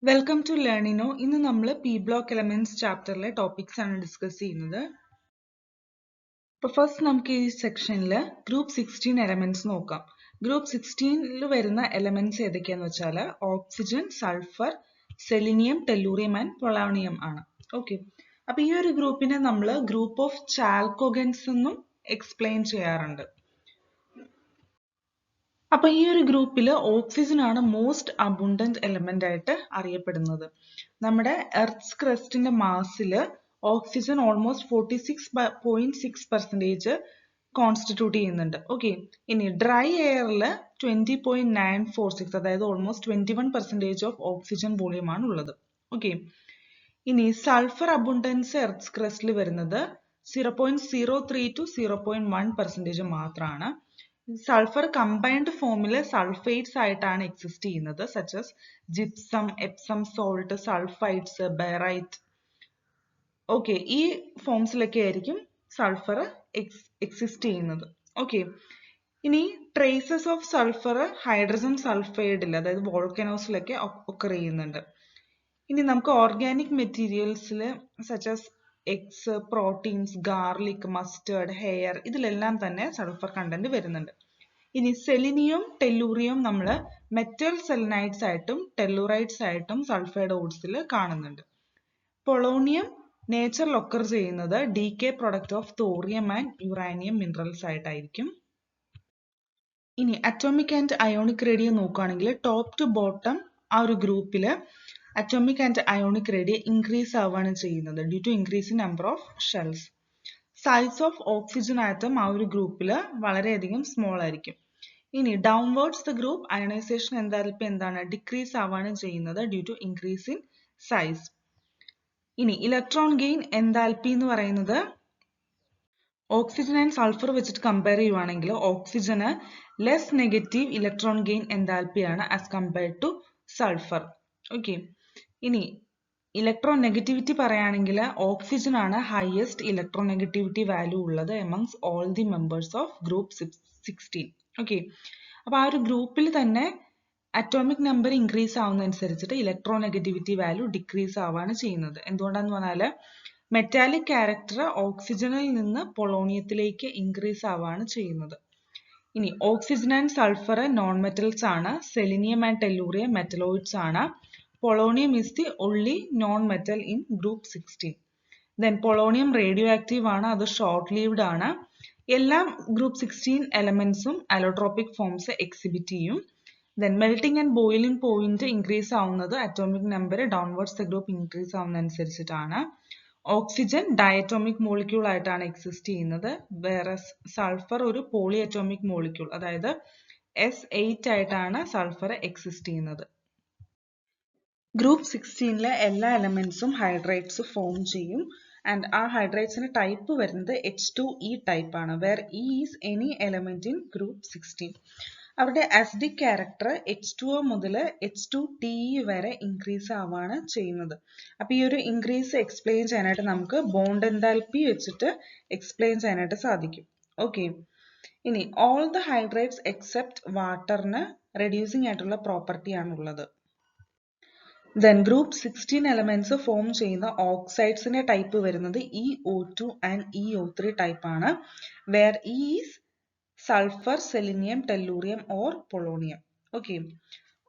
Welcome to ലേണിനോ. ഇന്ന് നമ്മൾ പി ബ്ലോക്ക് എലമെന്റ്സ് ചാപ്റ്ററിലെ ടോപ്പിക്സ് ആണ് ഡിസ്കസ് ചെയ്യുന്നത്. അപ്പോൾ ഫസ്റ്റ് നമുക്ക് ഈ സെക്ഷനിൽ ഗ്രൂപ്പ് 16 എലമെന്റ്സ് നോക്കാം. ഗ്രൂപ്പ് 16ൽ വരുന്ന എലമെന്റ്സ് ഏതൊക്കെയാന്ന് വെച്ചാൽ oxygen, sulphur, selenium, tellurium and polonium ആണ്. ഓക്കെ, അപ്പൊ ഈ ഒരു ഗ്രൂപ്പിനെ നമ്മൾ ഗ്രൂപ്പ് ഓഫ് ചാൽക്കോഗൻസ് എന്നും എക്സ്പ്ലെയിൻ ചെയ്യാറുണ്ട്. അപ്പൊ ഈ ഒരു ഗ്രൂപ്പിൽ ഓക്സിജൻ ആണ് മോസ്റ്റ് അബുണ്ടന്റ് എലമെന്റ് ആയിട്ട് അറിയപ്പെടുന്നത്. നമ്മുടെ എർത്ത്സ് ക്രസ്റ്റിന്റെ മാസിൽ ഓക്സിജൻ ഓൾമോസ്റ്റ് 46.6% കോൺസ്റ്റിറ്റ്യൂട്ട് ചെയ്യുന്നുണ്ട്. ഓക്കെ, ഇനി ഡ്രൈ എയറിൽ 20.946, അതായത് ഓൾമോസ്റ്റ് 21% ഓഫ് ഓക്സിജൻ വോളിയം ആണ് ഉള്ളത്. ഓക്കെ, ഇനി സൾഫർ അബുണ്ടൻസ് എർത്ത്സ് ക്രസ്റ്റിൽ വരുന്നത് 0.03 to 0.1% മാത്രമാണ്. സൾഫർ കമ്പൈൻഡ് ഫോമിൽ സൾഫേറ്റ്സ് ആയിട്ടാണ് എക്സിസ്റ്റ് ചെയ്യുന്നത്, such as gypsum, Epsom salt, sulphides, barite. Okay, ഈ ഫോംസിലൊക്കെ ആയിരിക്കും സൾഫർ എക്സിസ്റ്റ് ചെയ്യുന്നത്. ഓക്കെ, ഇനി ട്രേസസ് ഓഫ് സൾഫർ ഹൈഡ്രജൻ സൾഫൈഡിൽ, അതായത് വോൾക്കനോസിലൊക്കെ ഒക്കർ ചെയ്യുന്നുണ്ട്. ഇനി നമുക്ക് ഓർഗാനിക് മെറ്റീരിയൽസിൽ such as eggs, proteins, garlic, mustard, hair, ഇതിലെല്ലാം തന്നെ സൾഫർ കണ്ടന്റ് വരുന്നുണ്ട്. ഇനി സെലിനിയം, ടെല്ലൂറിയം നമ്മൾ മെറ്റൽ സെലനൈഡ്സ് ആയിട്ടും ടെല്ലൂറൈഡ്സ് ആയിട്ടും സൾഫൈഡ് ഓഡ്സിൽ കാണുന്നുണ്ട്. പൊളോണിയം നേച്ചറിൽ ഒക്കർ ചെയ്യുന്നത് decay product of thorium and uranium minerals ആയിട്ടായിരിക്കും. ഇനി അറ്റോമിക് ആൻഡ് അയോണിക് റേഡിയം നോക്കുകയാണെങ്കിൽ ടോപ്പ് ടു ബോട്ടം ആ ഒരു ഗ്രൂപ്പിൽ atomic and ionic radium increase ആവുകയാണ് ചെയ്യുന്നത് due to increase in number of shells. Size of oxygen atom ആ ഒരു ഗ്രൂപ്പിൽ വളരെയധികം സ്മോൾ ആയിരിക്കും. ഇനി downwards the group ionisation enthalpy എന്താണ്, ഡിക്രീസ് ആവുകയാണ് ചെയ്യുന്നത് due to increase in size. ഇനി ഇലക്ട്രോൺ ഗെയിൻ എൻതാൽപ്പി എന്ന് പറയുന്നത് ഓക്സിജൻ ആൻഡ് സൾഫർ വെച്ചിട്ട് കമ്പയർ ചെയ്യുവാണെങ്കിൽ ഓക്സിജന് ലെസ് നെഗറ്റീവ് ഇലക്ട്രോൺ ഗെയിൻ എൻതാൽപ്പിയാണ് as compared to sulphur. Okay, ഇനി ഇലക്ട്രോൺ നെഗറ്റിവിറ്റി പറയുകയാണെങ്കിൽ ഓക്സിജൻ ആണ് ഹയസ്റ്റ് ഇലക്ട്രോൺ നെഗറ്റിവിറ്റി വാല്യൂ ഉള്ളത് amongst all the members of group 16. Okay, അപ്പൊ ആ ഒരു ഗ്രൂപ്പിൽ തന്നെ അറ്റോമിക് നമ്പർ ഇൻക്രീസ് ആവുന്നതനുസരിച്ചിട്ട് ഇലക്ട്രോൺ നെഗറ്റിവിറ്റി വാല്യൂ ഡിക്രീസ് ആവുകയാണ് ചെയ്യുന്നത്. എന്തുകൊണ്ടാന്ന് പറഞ്ഞാൽ മെറ്റാലിക് ക്യാരക്ടർ ഓക്സിജനിൽ നിന്ന് പൊളോണിയത്തിലേക്ക് ഇൻക്രീസ് ആവുകയാണ് ചെയ്യുന്നത്. ഇനി oxygen and sulphur non metals ആണ്, സെലിനിയം ആൻഡ് ടെല്ലൂറിയം മെറ്റലോയിഡ്സ് ആണ്, polonium is the only non-metal in group 16. Then polonium radioactive ആണ്, അത് ഷോർട്ട് ലീവ്ഡ് ആണ്. എല്ലാ ഗ്രൂപ്പ് 16 എലമെന്റ്സും അലോട്രോപിക് ഫോംസ് എക്സിബിറ്റ് ചെയ്യും. Then melting and boiling point increase ആവുന്നത് atomic number downwards the group increase ആവുന്നതനുസരിച്ചിട്ടാണ്. Oxygen diatomic molecule ആയിട്ടാണ് exist ചെയ്യുന്നത്, വേറെ സൾഫർ ഒരു പോളി അറ്റോമിക് മോളിക്യൂൾ, അതായത് S8 ആയിട്ടാണ് സൾഫർ എക്സിസ്റ്റ് ചെയ്യുന്നത്. ഗ്രൂപ്പ് 16ലെ എല്ലാ എലമെന്റ്സും ഹൈഡ്രേറ്റ്സ് ഫോം ചെയ്യും ആൻഡ് ആ ഹൈഡ്രേറ്റ്സിന്റെ ടൈപ്പ് വരുന്നത് H2E ടൈപ്പ് ആണ്, where E is any element in group 16. അവരുടെ അസിഡിക് ക്യാരക്ടർ H2O മുതൽ H2TE വരെ ഇൻക്രീസ് ആവുകയാണ് ചെയ്യുന്നത്. അപ്പൊ ഈ ഒരു ഇൻക്രീസ് എക്സ്പ്ലെയിൻ ചെയ്യാനായിട്ട് നമുക്ക് ബോണ്ട് എൻതാൽപ്പി വെച്ചിട്ട് എക്സ്പ്ലെയിൻ ചെയ്യാനായിട്ട് സാധിക്കും. ഓക്കെ, ഇനി ഓൾ ദ ഹൈഡ്രേറ്റ്സ് എക്സെപ്റ്റ് വാട്ടറിന് റെഡ്യൂസിങ് ആയിട്ടുള്ള പ്രോപ്പർട്ടി ആണുള്ളത്. Then group 16 elements ഫോം ചെയ്യുന്ന ഓക്സൈഡ്സിന്റെ ടൈപ്പ് വരുന്നത് EO2 and EO3 ടൈപ്പ് ആണ്, where E is sulphur, selenium, tellurium or polonium. Okay,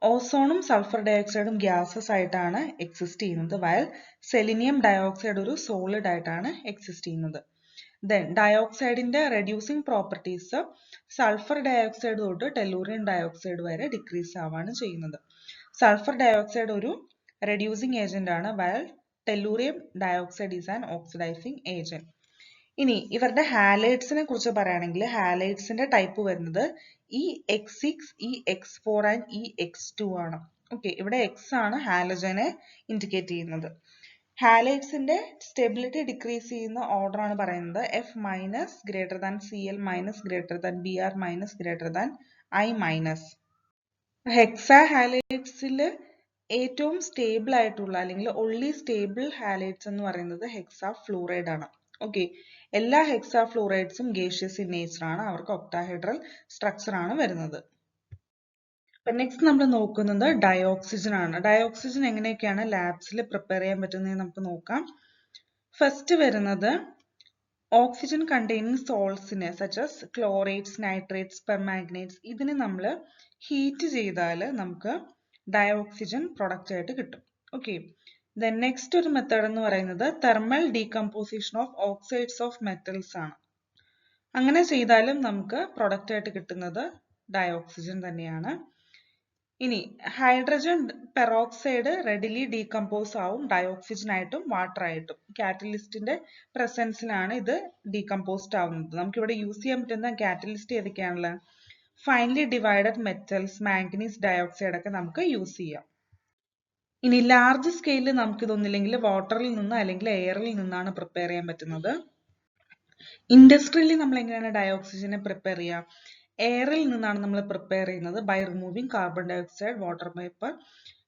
ഓസോണും സൾഫർ ഡയോക്സൈഡും ഗ്യാസസ് ആയിട്ടാണ് എക്സിസ്റ്റ് ചെയ്യുന്നത്, വയൽ സെലിനിയം ഡയോക്സൈഡ് ഒരു സോളിഡ് ആയിട്ടാണ് എക്സിസ്റ്റ് ചെയ്യുന്നത്. ദെൻ ഡയോക്സൈഡിന്റെ റെഡ്യൂസിങ് പ്രോപ്പർട്ടീസ് സൾഫർ ഡയോക്സൈഡ് തൊട്ട് ടെല്ലൂറിയം ഡയോക്സൈഡ് വരെ ഡിക്രീസ് ആവുകയാണ് ചെയ്യുന്നത്. സൾഫർ ഡയോക്സൈഡ് ഒരു റെഡ്യൂസിങ് ഏജന്റ് ആണ്, വയൽ tellurium dioxide is an oxidising agent. ഇനി ഇവരുടെ ഹാലൈഡ്സിനെ കുറിച്ച് പറയുകയാണെങ്കിൽ ഹാലൈഡ്സിന്റെ ടൈപ്പ് വരുന്നത് EX6, EX4 ആൻഡ് EX2 ആണ്. ഓക്കെ, ഇവിടെ X ആണ് ഹാലജനെ ഇൻഡിക്കേറ്റ് ചെയ്യുന്നത്. ഹാലൈഡ്സിന്റെ സ്റ്റെബിലിറ്റി ഡിക്രീസ് ചെയ്യുന്ന ഓർഡർ ആണ് പറയുന്നത് F minus greater than Cl minus greater than Br minus greater than I minus. ഹെക്സാ ഹാലൈഡ്സിൽ ഏറ്റവും സ്റ്റേബിൾ ആയിട്ടുള്ള അല്ലെങ്കിൽ ഒൺലി സ്റ്റേബിൾ ഹാലൈഡ്സ് എന്ന് പറയുന്നത് ഹെക്സാ ഫ്ലൂറൈഡ് ആണ്. ഓക്കെ, എല്ലാ ഹെക്സാ ഫ്ലൂറൈഡ്സും ഗേഷ്യസ് ഇൻ നേച്ചർ ആണ്, അവർക്ക് ഒക്ടാഹെഡ്രൽ സ്ട്രക്ചർ ആണ് വരുന്നത്. നെക്സ്റ്റ് നമ്മൾ നോക്കുന്നത് ഡയോക്സിജൻ ആണ്. ഡയോക്സിജൻ എങ്ങനെയൊക്കെയാണ് ലാബ്സിൽ പ്രിപ്പയർ ചെയ്യാൻ പറ്റുന്നത് നമുക്ക് നോക്കാം. ഫസ്റ്റ് വരുന്നത് ഓക്സിജൻ കണ്ടെയ്നിങ് സോൾട്സിനെ സച്ചസ് ക്ലോറേറ്റ്സ്, നൈട്രേറ്റ്സ്, പെർമാംഗനേറ്റ്സ് ഇതിനെ നമ്മൾ ഹീറ്റ് ചെയ്താൽ നമുക്ക് ഡയോക്സിജൻ പ്രൊഡക്റ്റ് ആയിട്ട് കിട്ടും. ഓക്കെ, ദെൻ നെക്സ്റ്റ് ഒരു മെത്തേഡ് എന്ന് പറയുന്നത് thermal decomposition of oxides of metals ആണ്. അങ്ങനെ ചെയ്താലും നമുക്ക് പ്രൊഡക്റ്റ് ആയിട്ട് കിട്ടുന്നത് ഡയോക്സിജൻ തന്നെയാണ്. ഇനി ഹൈഡ്രജൻ പെറോക്സൈഡ് റെഡിലി ഡീകമ്പോസ് ആവും ഡയോക്സിജൻ ആയിട്ടും വാട്ടർ ആയിട്ടും. കാറ്റലിസ്റ്റിന്റെ പ്രസൻസിലാണ് ഇത് ഡീകമ്പോസ്ഡ് ആവുന്നത്. നമുക്കിവിടെ യൂസ് ചെയ്യാൻ പറ്റുന്ന കാറ്റലിസ്റ്റ് ഏതൊക്കെയാണല്ലോ? Finely divided metals, manganese dioxide ഒക്കെ നമുക്ക് യൂസ് ചെയ്യാം. ഇനി ലാർജ് സ്കെയിലിൽ നമുക്ക് ഇതൊന്നില്ലെങ്കിൽ വാട്ടറിൽ നിന്ന് അല്ലെങ്കിൽ എയറിൽ നിന്നാണ് പ്രിപ്പയർ ചെയ്യാൻ പറ്റുന്നത്. ഇൻഡസ്ട്രിയലി നമ്മൾ എങ്ങനെയാണ് ഡയോക്സിജനെ പ്രിപ്പയർ ചെയ്യുക? എയറിൽ നിന്നാണ് നമ്മൾ പ്രിപ്പയർ ചെയ്യുന്നത് by removing carbon dioxide, water vapour.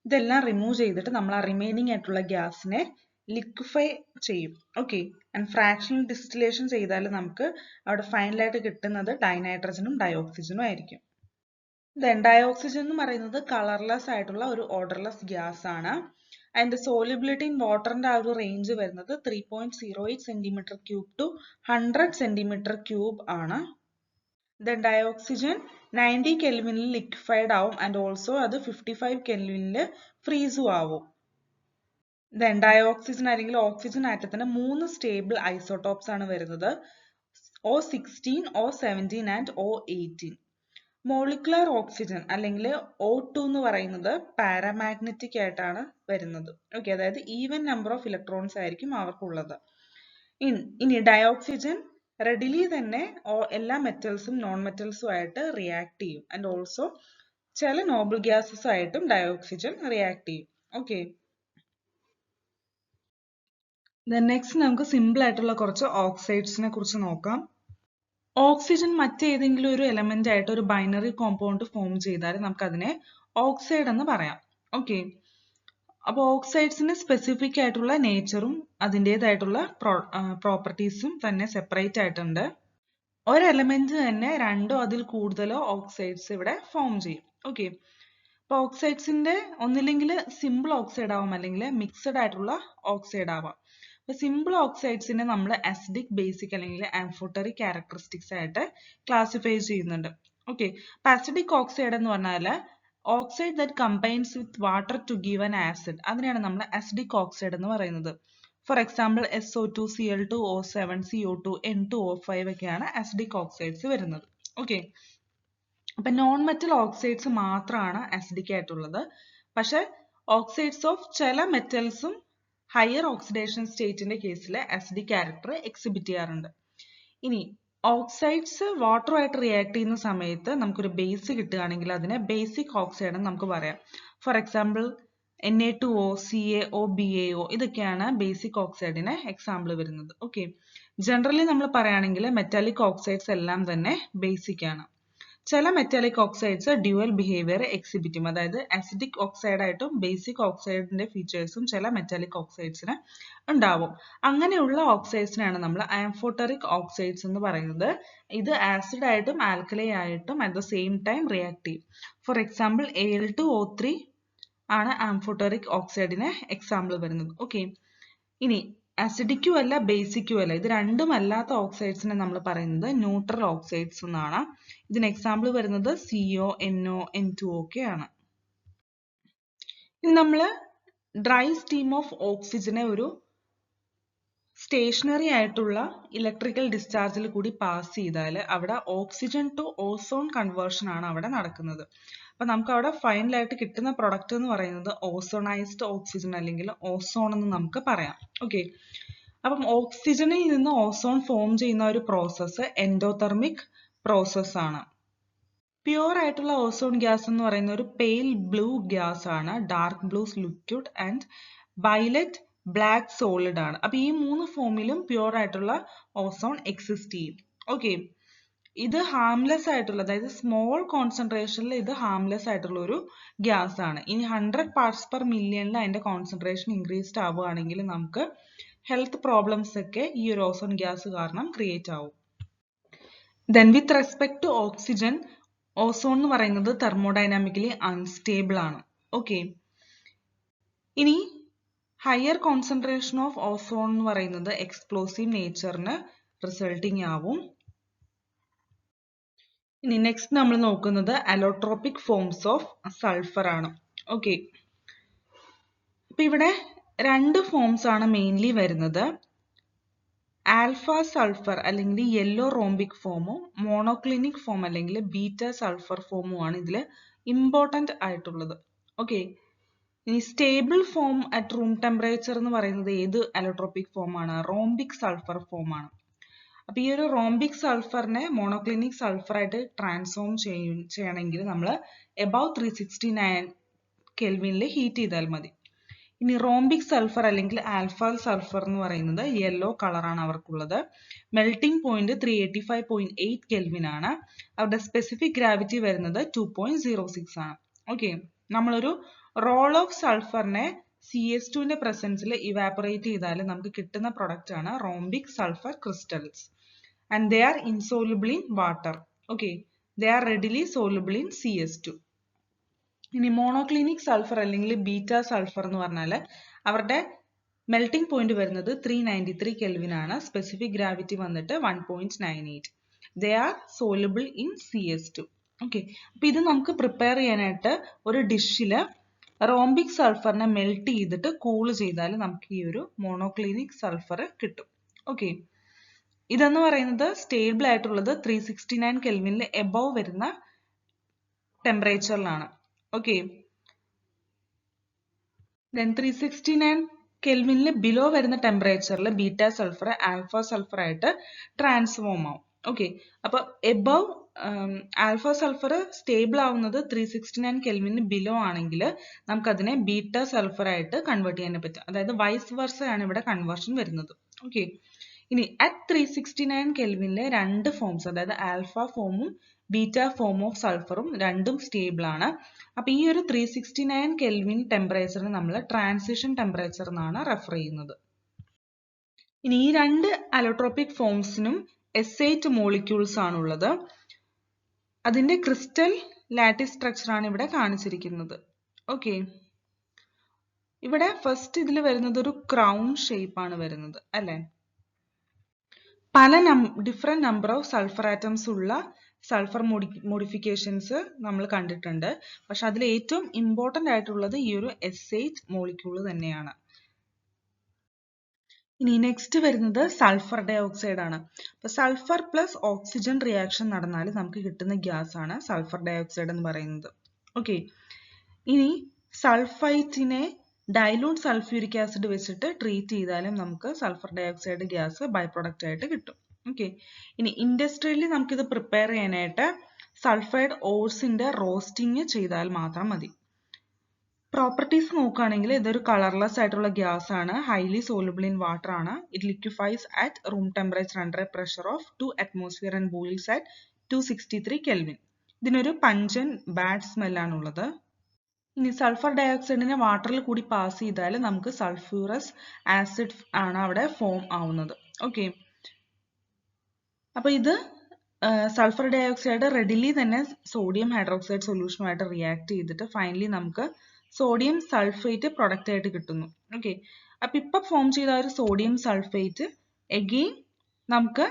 ഇതെല്ലാം റിമൂവ് ചെയ്തിട്ട് നമ്മൾ ആ റിമൈനിങ് ആയിട്ടുള്ള ഗ്യാസിനെ ലിക്വിഫൈ ചെയ്യും. ഓക്കെ, ആൻഡ് ഫ്രാക്ഷണൽ ഡിസ്റ്റിലേഷൻ ചെയ്താൽ നമുക്ക് അവിടെ ഫൈനലായിട്ട് കിട്ടുന്നത് ഡൈനൈട്രജനും ഡയോക്സിജനും ആയിരിക്കും. ദെൻ ഡയോക്സിജൻ എന്ന് പറയുന്നത് കളർലെസ് ആയിട്ടുള്ള ഒരു ഓർഡർലെസ് ഗ്യാസ് ആണ്. അതിന്റെ സോലിബിലിറ്റി ഇൻ വാട്ടറിന്റെ ആ ഒരു റേഞ്ച് വരുന്നത് 3.08 centimetre cube two 100 centimetre cube ആണ്. ദെൻ ഡയോക്സിജൻ 90 കെൽവിനിൽ ലിക്വിഫൈഡ് ആവും ആൻഡ് ഓൾസോ അത് 55 കെൽവിനിൽ ഫ്രീസും ആവും. ദെൻ ഡയോക്സിജൻ അല്ലെങ്കിൽ ഓക്സിജൻ ആറ്റത്തിന് 3 സ്റ്റേബിൾ ഐസോടോപ്സ് ആണ് വരുന്നത്, O16, O17 and O18. Molecular oxygen അല്ലെങ്കിൽ O2 എന്ന് പറയുന്നത് പാരാമാഗ്നറ്റിക് ആയിട്ടാണ് വരുന്നത്. ഓക്കെ, അതായത് ഈവൻ നമ്പർ ഓഫ് ഇലക്ട്രോൺസ് ആയിരിക്കും അവർക്കുള്ളത്. ഇനി ഡയോക്സിജൻ റെഡിലി തന്നെ എല്ലാ മെറ്റൽസും നോൺ മെറ്റൽസും ആയിട്ട് റിയാക്ട് ചെയ്യും ആൻഡ് ഓൾസോ ചില നോബിൾ ഗ്യാസസ് ആയിട്ടും ഡയോക്സിജൻ റിയാക്ട് ചെയ്യും. ഓക്കെ, നെക്സ്റ്റ് നമുക്ക് സിമ്പിൾ ആയിട്ടുള്ള കുറച്ച് ഓക്സൈഡ്സിനെ കുറിച്ച് നോക്കാം. ഓക്സിജൻ മറ്റേതെങ്കിലും ഒരു എലമെന്റ് ആയിട്ട് ഒരു ബൈനറി കോമ്പൗണ്ട് ഫോം ചെയ്താൽ നമുക്ക് അതിനെ ഓക്സൈഡ് എന്ന് പറയാം. ഓക്കെ, അപ്പോൾ ഓക്സൈഡ്സിന് സ്പെസിഫിക് ആയിട്ടുള്ള നേച്ചറും അതിൻ്റെതായിട്ടുള്ള പ്രോപ്പർട്ടീസും തന്നെ സെപ്പറേറ്റ് ആയിട്ടുണ്ട്. ഒരു എലമെന്റ് തന്നെ രണ്ടോ അതിൽ കൂടുതലോ ഓക്സൈഡ്സ് ഇവിടെ ഫോം ചെയ്യും. ഓക്കെ, അപ്പോൾ ഓക്സൈഡ്സിന്റെ ഒന്നില്ലെങ്കിൽ സിമ്പിൾ ഓക്സൈഡ് ആവാം അല്ലെങ്കിൽ മിക്സഡ് ആയിട്ടുള്ള ഓക്സൈഡ് ആവാം. സിമ്പിൾ ഓക്സൈഡ്സിനെ നമ്മൾ അസിഡിക്, ബേസിക് അല്ലെങ്കിൽ ആംഫോട്ടറിക് ക്യാരക്ടറിസ്റ്റിക്സ് ആയിട്ട് ക്ലാസിഫൈ ചെയ്യുന്നുണ്ട്. ഓക്കെ, അപ്പൊ അസിഡിക് ഓക്സൈഡ് എന്ന് പറഞ്ഞാൽ oxide that combines with water to give an acid, അതിനെയാണ് നമ്മൾ അസിഡിക് ഓക്സൈഡ് എന്ന് പറയുന്നത്. For example SO2, Cl2, O7, CO2, N2O5 ഒക്കെയാണ് അസിഡിക് ഓക്സൈഡ്സ് വരുന്നത്. ഓക്കെ, അപ്പൊ നോൺ മെറ്റൽ ഓക്സൈഡ്സ് മാത്രമാണ് അസിഡിക് ആയിട്ടുള്ളത്. പക്ഷെ ഓക്സൈഡ്സ് ഓഫ് ചില മെറ്റൽസും ഹയർ ഓക്സിഡേഷൻ സ്റ്റേറ്റിന്റെ കേസിൽ അസിഡിക് ക്യാരക്ടർ എക്സിബിറ്റ് ചെയ്യാറുണ്ട്. ഇനി ഓക്സൈഡ്സ് വാട്ടറുമായിട്ട് റിയാക്ട് ചെയ്യുന്ന സമയത്ത് നമുക്കൊരു ബേസ് കിട്ടുകയാണെങ്കിൽ അതിനെ ബേസിക് ഓക്സൈഡ് എന്ന് നമുക്ക് പറയാം. For example Na2O, CaO, BaO ഇതൊക്കെയാണ് ബേസിക് ഓക്സൈഡിന് എക്സാമ്പിൾ വരുന്നത്. ഓക്കെ, ജനറലി നമ്മൾ പറയുകയാണെങ്കിൽ മെറ്റാലിക് ഓക്സൈഡ്സ് എല്ലാം തന്നെ ബേസിക് ആണ്. ചില metallic oxides dual behaviour exhibit ചെയ്യും, അതായത് അസിഡിക് ഓക്സൈഡ് ആയിട്ടും ബേസിക് ഓക്സൈഡിന്റെ ഫീച്ചേഴ്സും ചില മെറ്റാലിക് ഓക്സൈഡ്സിന് ഉണ്ടാവും. അങ്ങനെയുള്ള ഓക്സൈഡ്സിനാണ് നമ്മൾ ആംഫോട്ടറിക് ഓക്സൈഡ്സ് എന്ന് പറയുന്നത്. ഇത് ആസിഡ് ആയിട്ടും ആൽക്കലൈ ആയിട്ടും at the same time react ചെയ്യും. ഫോർ എക്സാമ്പിൾ Al2O3 ആണ് ആംഫോട്ടറിക് ഓക്സൈഡിന് എക്സാമ്പിൾ വരുന്നത്. ഓക്കെ, ഇനി അസിഡിക്കും അല്ല ബേസിക്കും അല്ല, ഇത് രണ്ടും അല്ലാത്ത ഓക്സൈഡ്സിനെ നമ്മൾ പറയുന്നത് ന്യൂട്രൽ ഓക്സൈഡ്സ് എന്നാണ്. ഇതിന് എക്സാമ്പിൾ വരുന്നത് CO, NO, N2O ഒക്കെയാണ്. ഇനി നമ്മൾ ഡ്രൈ സ്റ്റീം ഓഫ് ഓക്സിജനെ ഒരു സ്റ്റേഷനറി ആയിട്ടുള്ള ഇലക്ട്രിക്കൽ ഡിസ്ചാർജിൽ കൂടി പാസ് ചെയ്താൽ അവിടെ ഓക്സിജൻ ടു ഓസോൺ കൺവേർഷൻ ആണ് അവിടെ നടക്കുന്നത്. അപ്പൊ നമുക്ക് അവിടെ ഫൈനലായിട്ട് കിട്ടുന്ന പ്രൊഡക്റ്റ് എന്ന് പറയുന്നത് ഓസോണൈസ്ഡ് ഓക്സിജൻ അല്ലെങ്കിൽ ഓസോൺ എന്ന് നമുക്ക് പറയാം. ഓക്കെ, അപ്പം ഓക്സിജനിൽ നിന്ന് ഓസോൺ ഫോം ചെയ്യുന്ന ഒരു പ്രോസസ്സ് എൻഡോതെർമിക് പ്രോസസ് ആണ്. പ്യൂർ ആയിട്ടുള്ള ഓസോൺ ഗ്യാസ് എന്ന് പറയുന്ന ഒരു പെയിൽ ബ്ലൂ ഗ്യാസ് ആണ്, dark blue liquid and violet black solid ആണ്. അപ്പൊ ഈ മൂന്ന് ഫോമിലും പ്യൂർ ആയിട്ടുള്ള ഓസോൺ എക്സിസ്റ്റ് ചെയ്യും. ഓക്കെ, ഇത് ഹാംലെസ് ആയിട്ടുള്ള, അതായത് സ്മോൾ കോൺസെൻട്രേഷനിൽ ഇത് ഹാംലെസ് ആയിട്ടുള്ള ഒരു ഗ്യാസ് ആണ്. ഇനി 100 parts per million അതിന്റെ കോൺസെൻട്രേഷൻ ഇൻക്രീസ്ഡ് ആവുകയാണെങ്കിൽ നമുക്ക് ഹെൽത്ത് പ്രോബ്ലംസ് ഒക്കെ ഈ ഒരു ഓസോൺ ഗ്യാസ് കാരണം ക്രിയേറ്റ് ആവും. Then with respect to oxygen, ozone എന്ന് പറയുന്നത് തെർമോഡൈനാമിക്കലി അൺസ്റ്റേബിൾ ആണ്. ഓക്കെ, ഇനി ഹയർ കോൺസെൻട്രേഷൻ ഓഫ് ഓസോൺ എന്ന് പറയുന്നത് എക്സ്പ്ലോസീവ് നേച്ചറിന് റിസൾട്ടിങ് ആവും. ഇനി നെക്സ്റ്റ് നമ്മൾ നോക്കുന്നത് അലോട്രോപിക് ഫോംസ് ഓഫ് സൾഫർ ആണ്. ഓക്കെ, അപ്പൊ ഇവിടെ രണ്ട് ഫോംസ് ആണ് മെയിൻലി വരുന്നത്. ആൽഫ സൾഫർ അല്ലെങ്കിൽ യെല്ലോ റോംബിക് ഫോമും മോണോക്ലിനിക് ഫോം അല്ലെങ്കിൽ ബീറ്റ സൾഫർ ഫോമും ആണ് ഇതിൽ ഇമ്പോർട്ടന്റ് ആയിട്ടുള്ളത്. ഓക്കെ, ഇനി stable form at room temperature എന്ന് പറയുന്നത് ഏത് അലോട്രോപിക് ഫോം ആണ്? റോംബിക് സൾഫർ ഫോം ആണ്. അപ്പൊ ഈ ഒരു റോംബിക് സൾഫറിനെ മോണോക്ലിനിക് സൾഫർ ആയിട്ട് ട്രാൻസ്ഫോം ചെയ്യണമെങ്കിൽ നമ്മൾ എബവ് 369 കെൽവിനിൽ ഹീറ്റ് ചെയ്താൽ മതി. ഇനി റോംബിക് സൾഫർ അല്ലെങ്കിൽ ആൽഫ സൾഫർ എന്ന് പറയുന്നത് യെല്ലോ കളറാണ് അവർക്കുള്ളത്. മെൽറ്റിംഗ് പോയിന്റ് 385.8 കെൽവിൻ ആണ്. അവരുടെ സ്പെസിഫിക് ഗ്രാവിറ്റി വരുന്നത് 2.06 ആണ്. ഓക്കെ, നമ്മളൊരു റോൾ ഓഫ് സൾഫറിനെ CS2ന്റെ പ്രസൻസിൽ ഇവാപറേറ്റ് ചെയ്താൽ നമുക്ക് കിട്ടുന്ന പ്രൊഡക്റ്റ് ആണ് rhombic sulphur crystals. And they are insoluble in water. Okay, they are readily soluble in CS2. ഇനി മോണോക്ലിനിക് സൾഫർ അല്ലെങ്കിൽ ബീറ്റ സൾഫർ എന്ന് പറഞ്ഞാൽ അവരുടെ മെൽറ്റിംഗ് പോയിന്റ് വരുന്നത് 393 കെൽവിൻ ആണ്. സ്പെസിഫിക് ഗ്രാവിറ്റി വന്നിട്ട് 1.98. They are soluble in CS2. Okay, അപ്പൊ ഇത് നമുക്ക് പ്രിപ്പയർ ചെയ്യാനായിട്ട് ഒരു ഡിഷിൽ റോംബിക് സൾഫറിനെ മെൽറ്റ് ചെയ്തിട്ട് കൂൾ ചെയ്താൽ നമുക്ക് ഈ ഒരു മോണോക്ലിനിക് സൾഫർ കിട്ടും. ഓക്കെ, ഇതെന്ന് പറയുന്നത് സ്റ്റേബിൾ ആയിട്ടുള്ളത് 369 കെൽവിനിൽ എബവ് വരുന്ന ടെമ്പറേച്ചറിലാണ്. ഓക്കെ, ദെൻ 369 കെൽവിനിൽ ബിലോ വരുന്ന ടെമ്പറേച്ചറിൽ ബീറ്റ സൾഫർ ആൽഫ സൾഫർ ആയിട്ട് ട്രാൻസ്ഫോം ആവും. ഓക്കെ, അപ്പൊ എബവ് ആൽഫ സൾഫർ സ്റ്റേബിൾ ആവുന്നത് 369 കെൽവിന് ബിലോ ആണെങ്കിൽ നമുക്ക് അതിനെ ബീറ്റ സൾഫർ ആയിട്ട് കൺവേർട്ട് ചെയ്യാൻ പറ്റും. അതായത് വൈസ് വെർസ ആണ് ഇവിടെ കൺവേർഷൻ വരുന്നത്. ഓക്കെ, ഇനി അറ്റ് 369 കെൽവിനിലെ രണ്ട് ഫോംസ്, അതായത് ആൽഫ ഫോമും ബീറ്റ ഫോം ഓഫ് സൾഫറും രണ്ടും സ്റ്റേബിൾ ആണ്. അപ്പൊ ഈ ഒരു 369 കെൽവിൻ ടെമ്പറേച്ചറിന് നമ്മൾ ട്രാൻസിഷൻ ടെമ്പറേച്ചർ എന്നാണ് റെഫർ ചെയ്യുന്നത്. ഇനി ഈ രണ്ട് അലോട്രോപിക് ഫോംസിനും S8 മോളിക്യൂൾസ് ആണുള്ളത്. അതിന്റെ ക്രിസ്റ്റൽ ലാറ്റിസ് സ്ട്രക്ചർ ആണ് ഇവിടെ കാണിച്ചിരിക്കുന്നത്. ഓക്കെ, ഇവിടെ ഫസ്റ്റ് ഇതിൽ വരുന്നത് ഒരു ക്രൗൺ ഷേപ്പ് ആണ് വരുന്നത് അല്ലെ. പല different number of sulphur atoms ഉള്ള സൾഫർ മോഡിഫിക്കേഷൻസ് നമ്മൾ കണ്ടിട്ടുണ്ട്. പക്ഷെ അതിൽ ഏറ്റവും ഇമ്പോർട്ടന്റ് ആയിട്ടുള്ളത് ഈ ഒരു S8 മോളിക്യൂൾ തന്നെയാണ്. ഇനി നെക്സ്റ്റ് വരുന്നത് സൾഫർ ഡൈ ഓക്സൈഡ് ആണ്. അപ്പൊ സൾഫർ പ്ലസ് ഓക്സിജൻ റിയാക്ഷൻ നടന്നാൽ നമുക്ക് കിട്ടുന്ന ഗ്യാസ് ആണ് സൾഫർ ഡൈ ഓക്സൈഡ് എന്ന് പറയുന്നത്. ഓക്കെ, ഇനി സൾഫൈറ്റിനെ ഡൈലൂട്ട് സൾഫ്യൂരിക് ആസിഡ് വെച്ചിട്ട് ട്രീറ്റ് ചെയ്താലും നമുക്ക് sulphur dioxide gas by product ആയിട്ട് കിട്ടും. ഓക്കെ, ഇനി ഇൻഡസ്ട്രിയലി നമുക്കിത് പ്രിപ്പയർ ചെയ്യാനായിട്ട് സൾഫൈഡ് ഓർസിന്റെ റോസ്റ്റിംഗ് ചെയ്താൽ മാത്രം മതി. പ്രോപ്പർട്ടീസ് നോക്കുകയാണെങ്കിൽ ഇതൊരു കളർലെസ് ആയിട്ടുള്ള ഗ്യാസ് ആണ്. ഹൈലി സോലുബിൾ ഇൻ വാട്ടർ ആണ്. It liquefies at room temperature under a pressure of 2 atmosphere and boils at 263 kelvin. ഇതിനൊരു പഞ്ചൻ ബാഡ് സ്മെല്ലാണുള്ളത്. ഇനി സൾഫർ ഡയോക്സൈഡിനെ വാട്ടറിൽ കൂടി പാസ് ചെയ്താൽ നമുക്ക് സൾഫ്യൂറസ് ആസിഡ് ആണ് അവിടെ ഫോം ആവുന്നത്. ഓക്കെ, അപ്പൊ ഇത് സൾഫർ ഡയോക്സൈഡ് റെഡിലി തന്നെ സോഡിയം ഹൈഡ്രോക്സൈഡ് സൊല്യൂഷനുമായിട്ട് റിയാക്ട് ചെയ്തിട്ട് ഫൈനലി നമുക്ക് സോഡിയം സൾഫേറ്റ് പ്രൊഡക്റ്റ് ആയിട്ട് കിട്ടുന്നു. ഓക്കെ, അപ്പൊ ഇപ്പൊ ഫോം ചെയ്ത ഒരു സോഡിയം സൾഫേറ്റ് എഗെയിൻ നമുക്ക്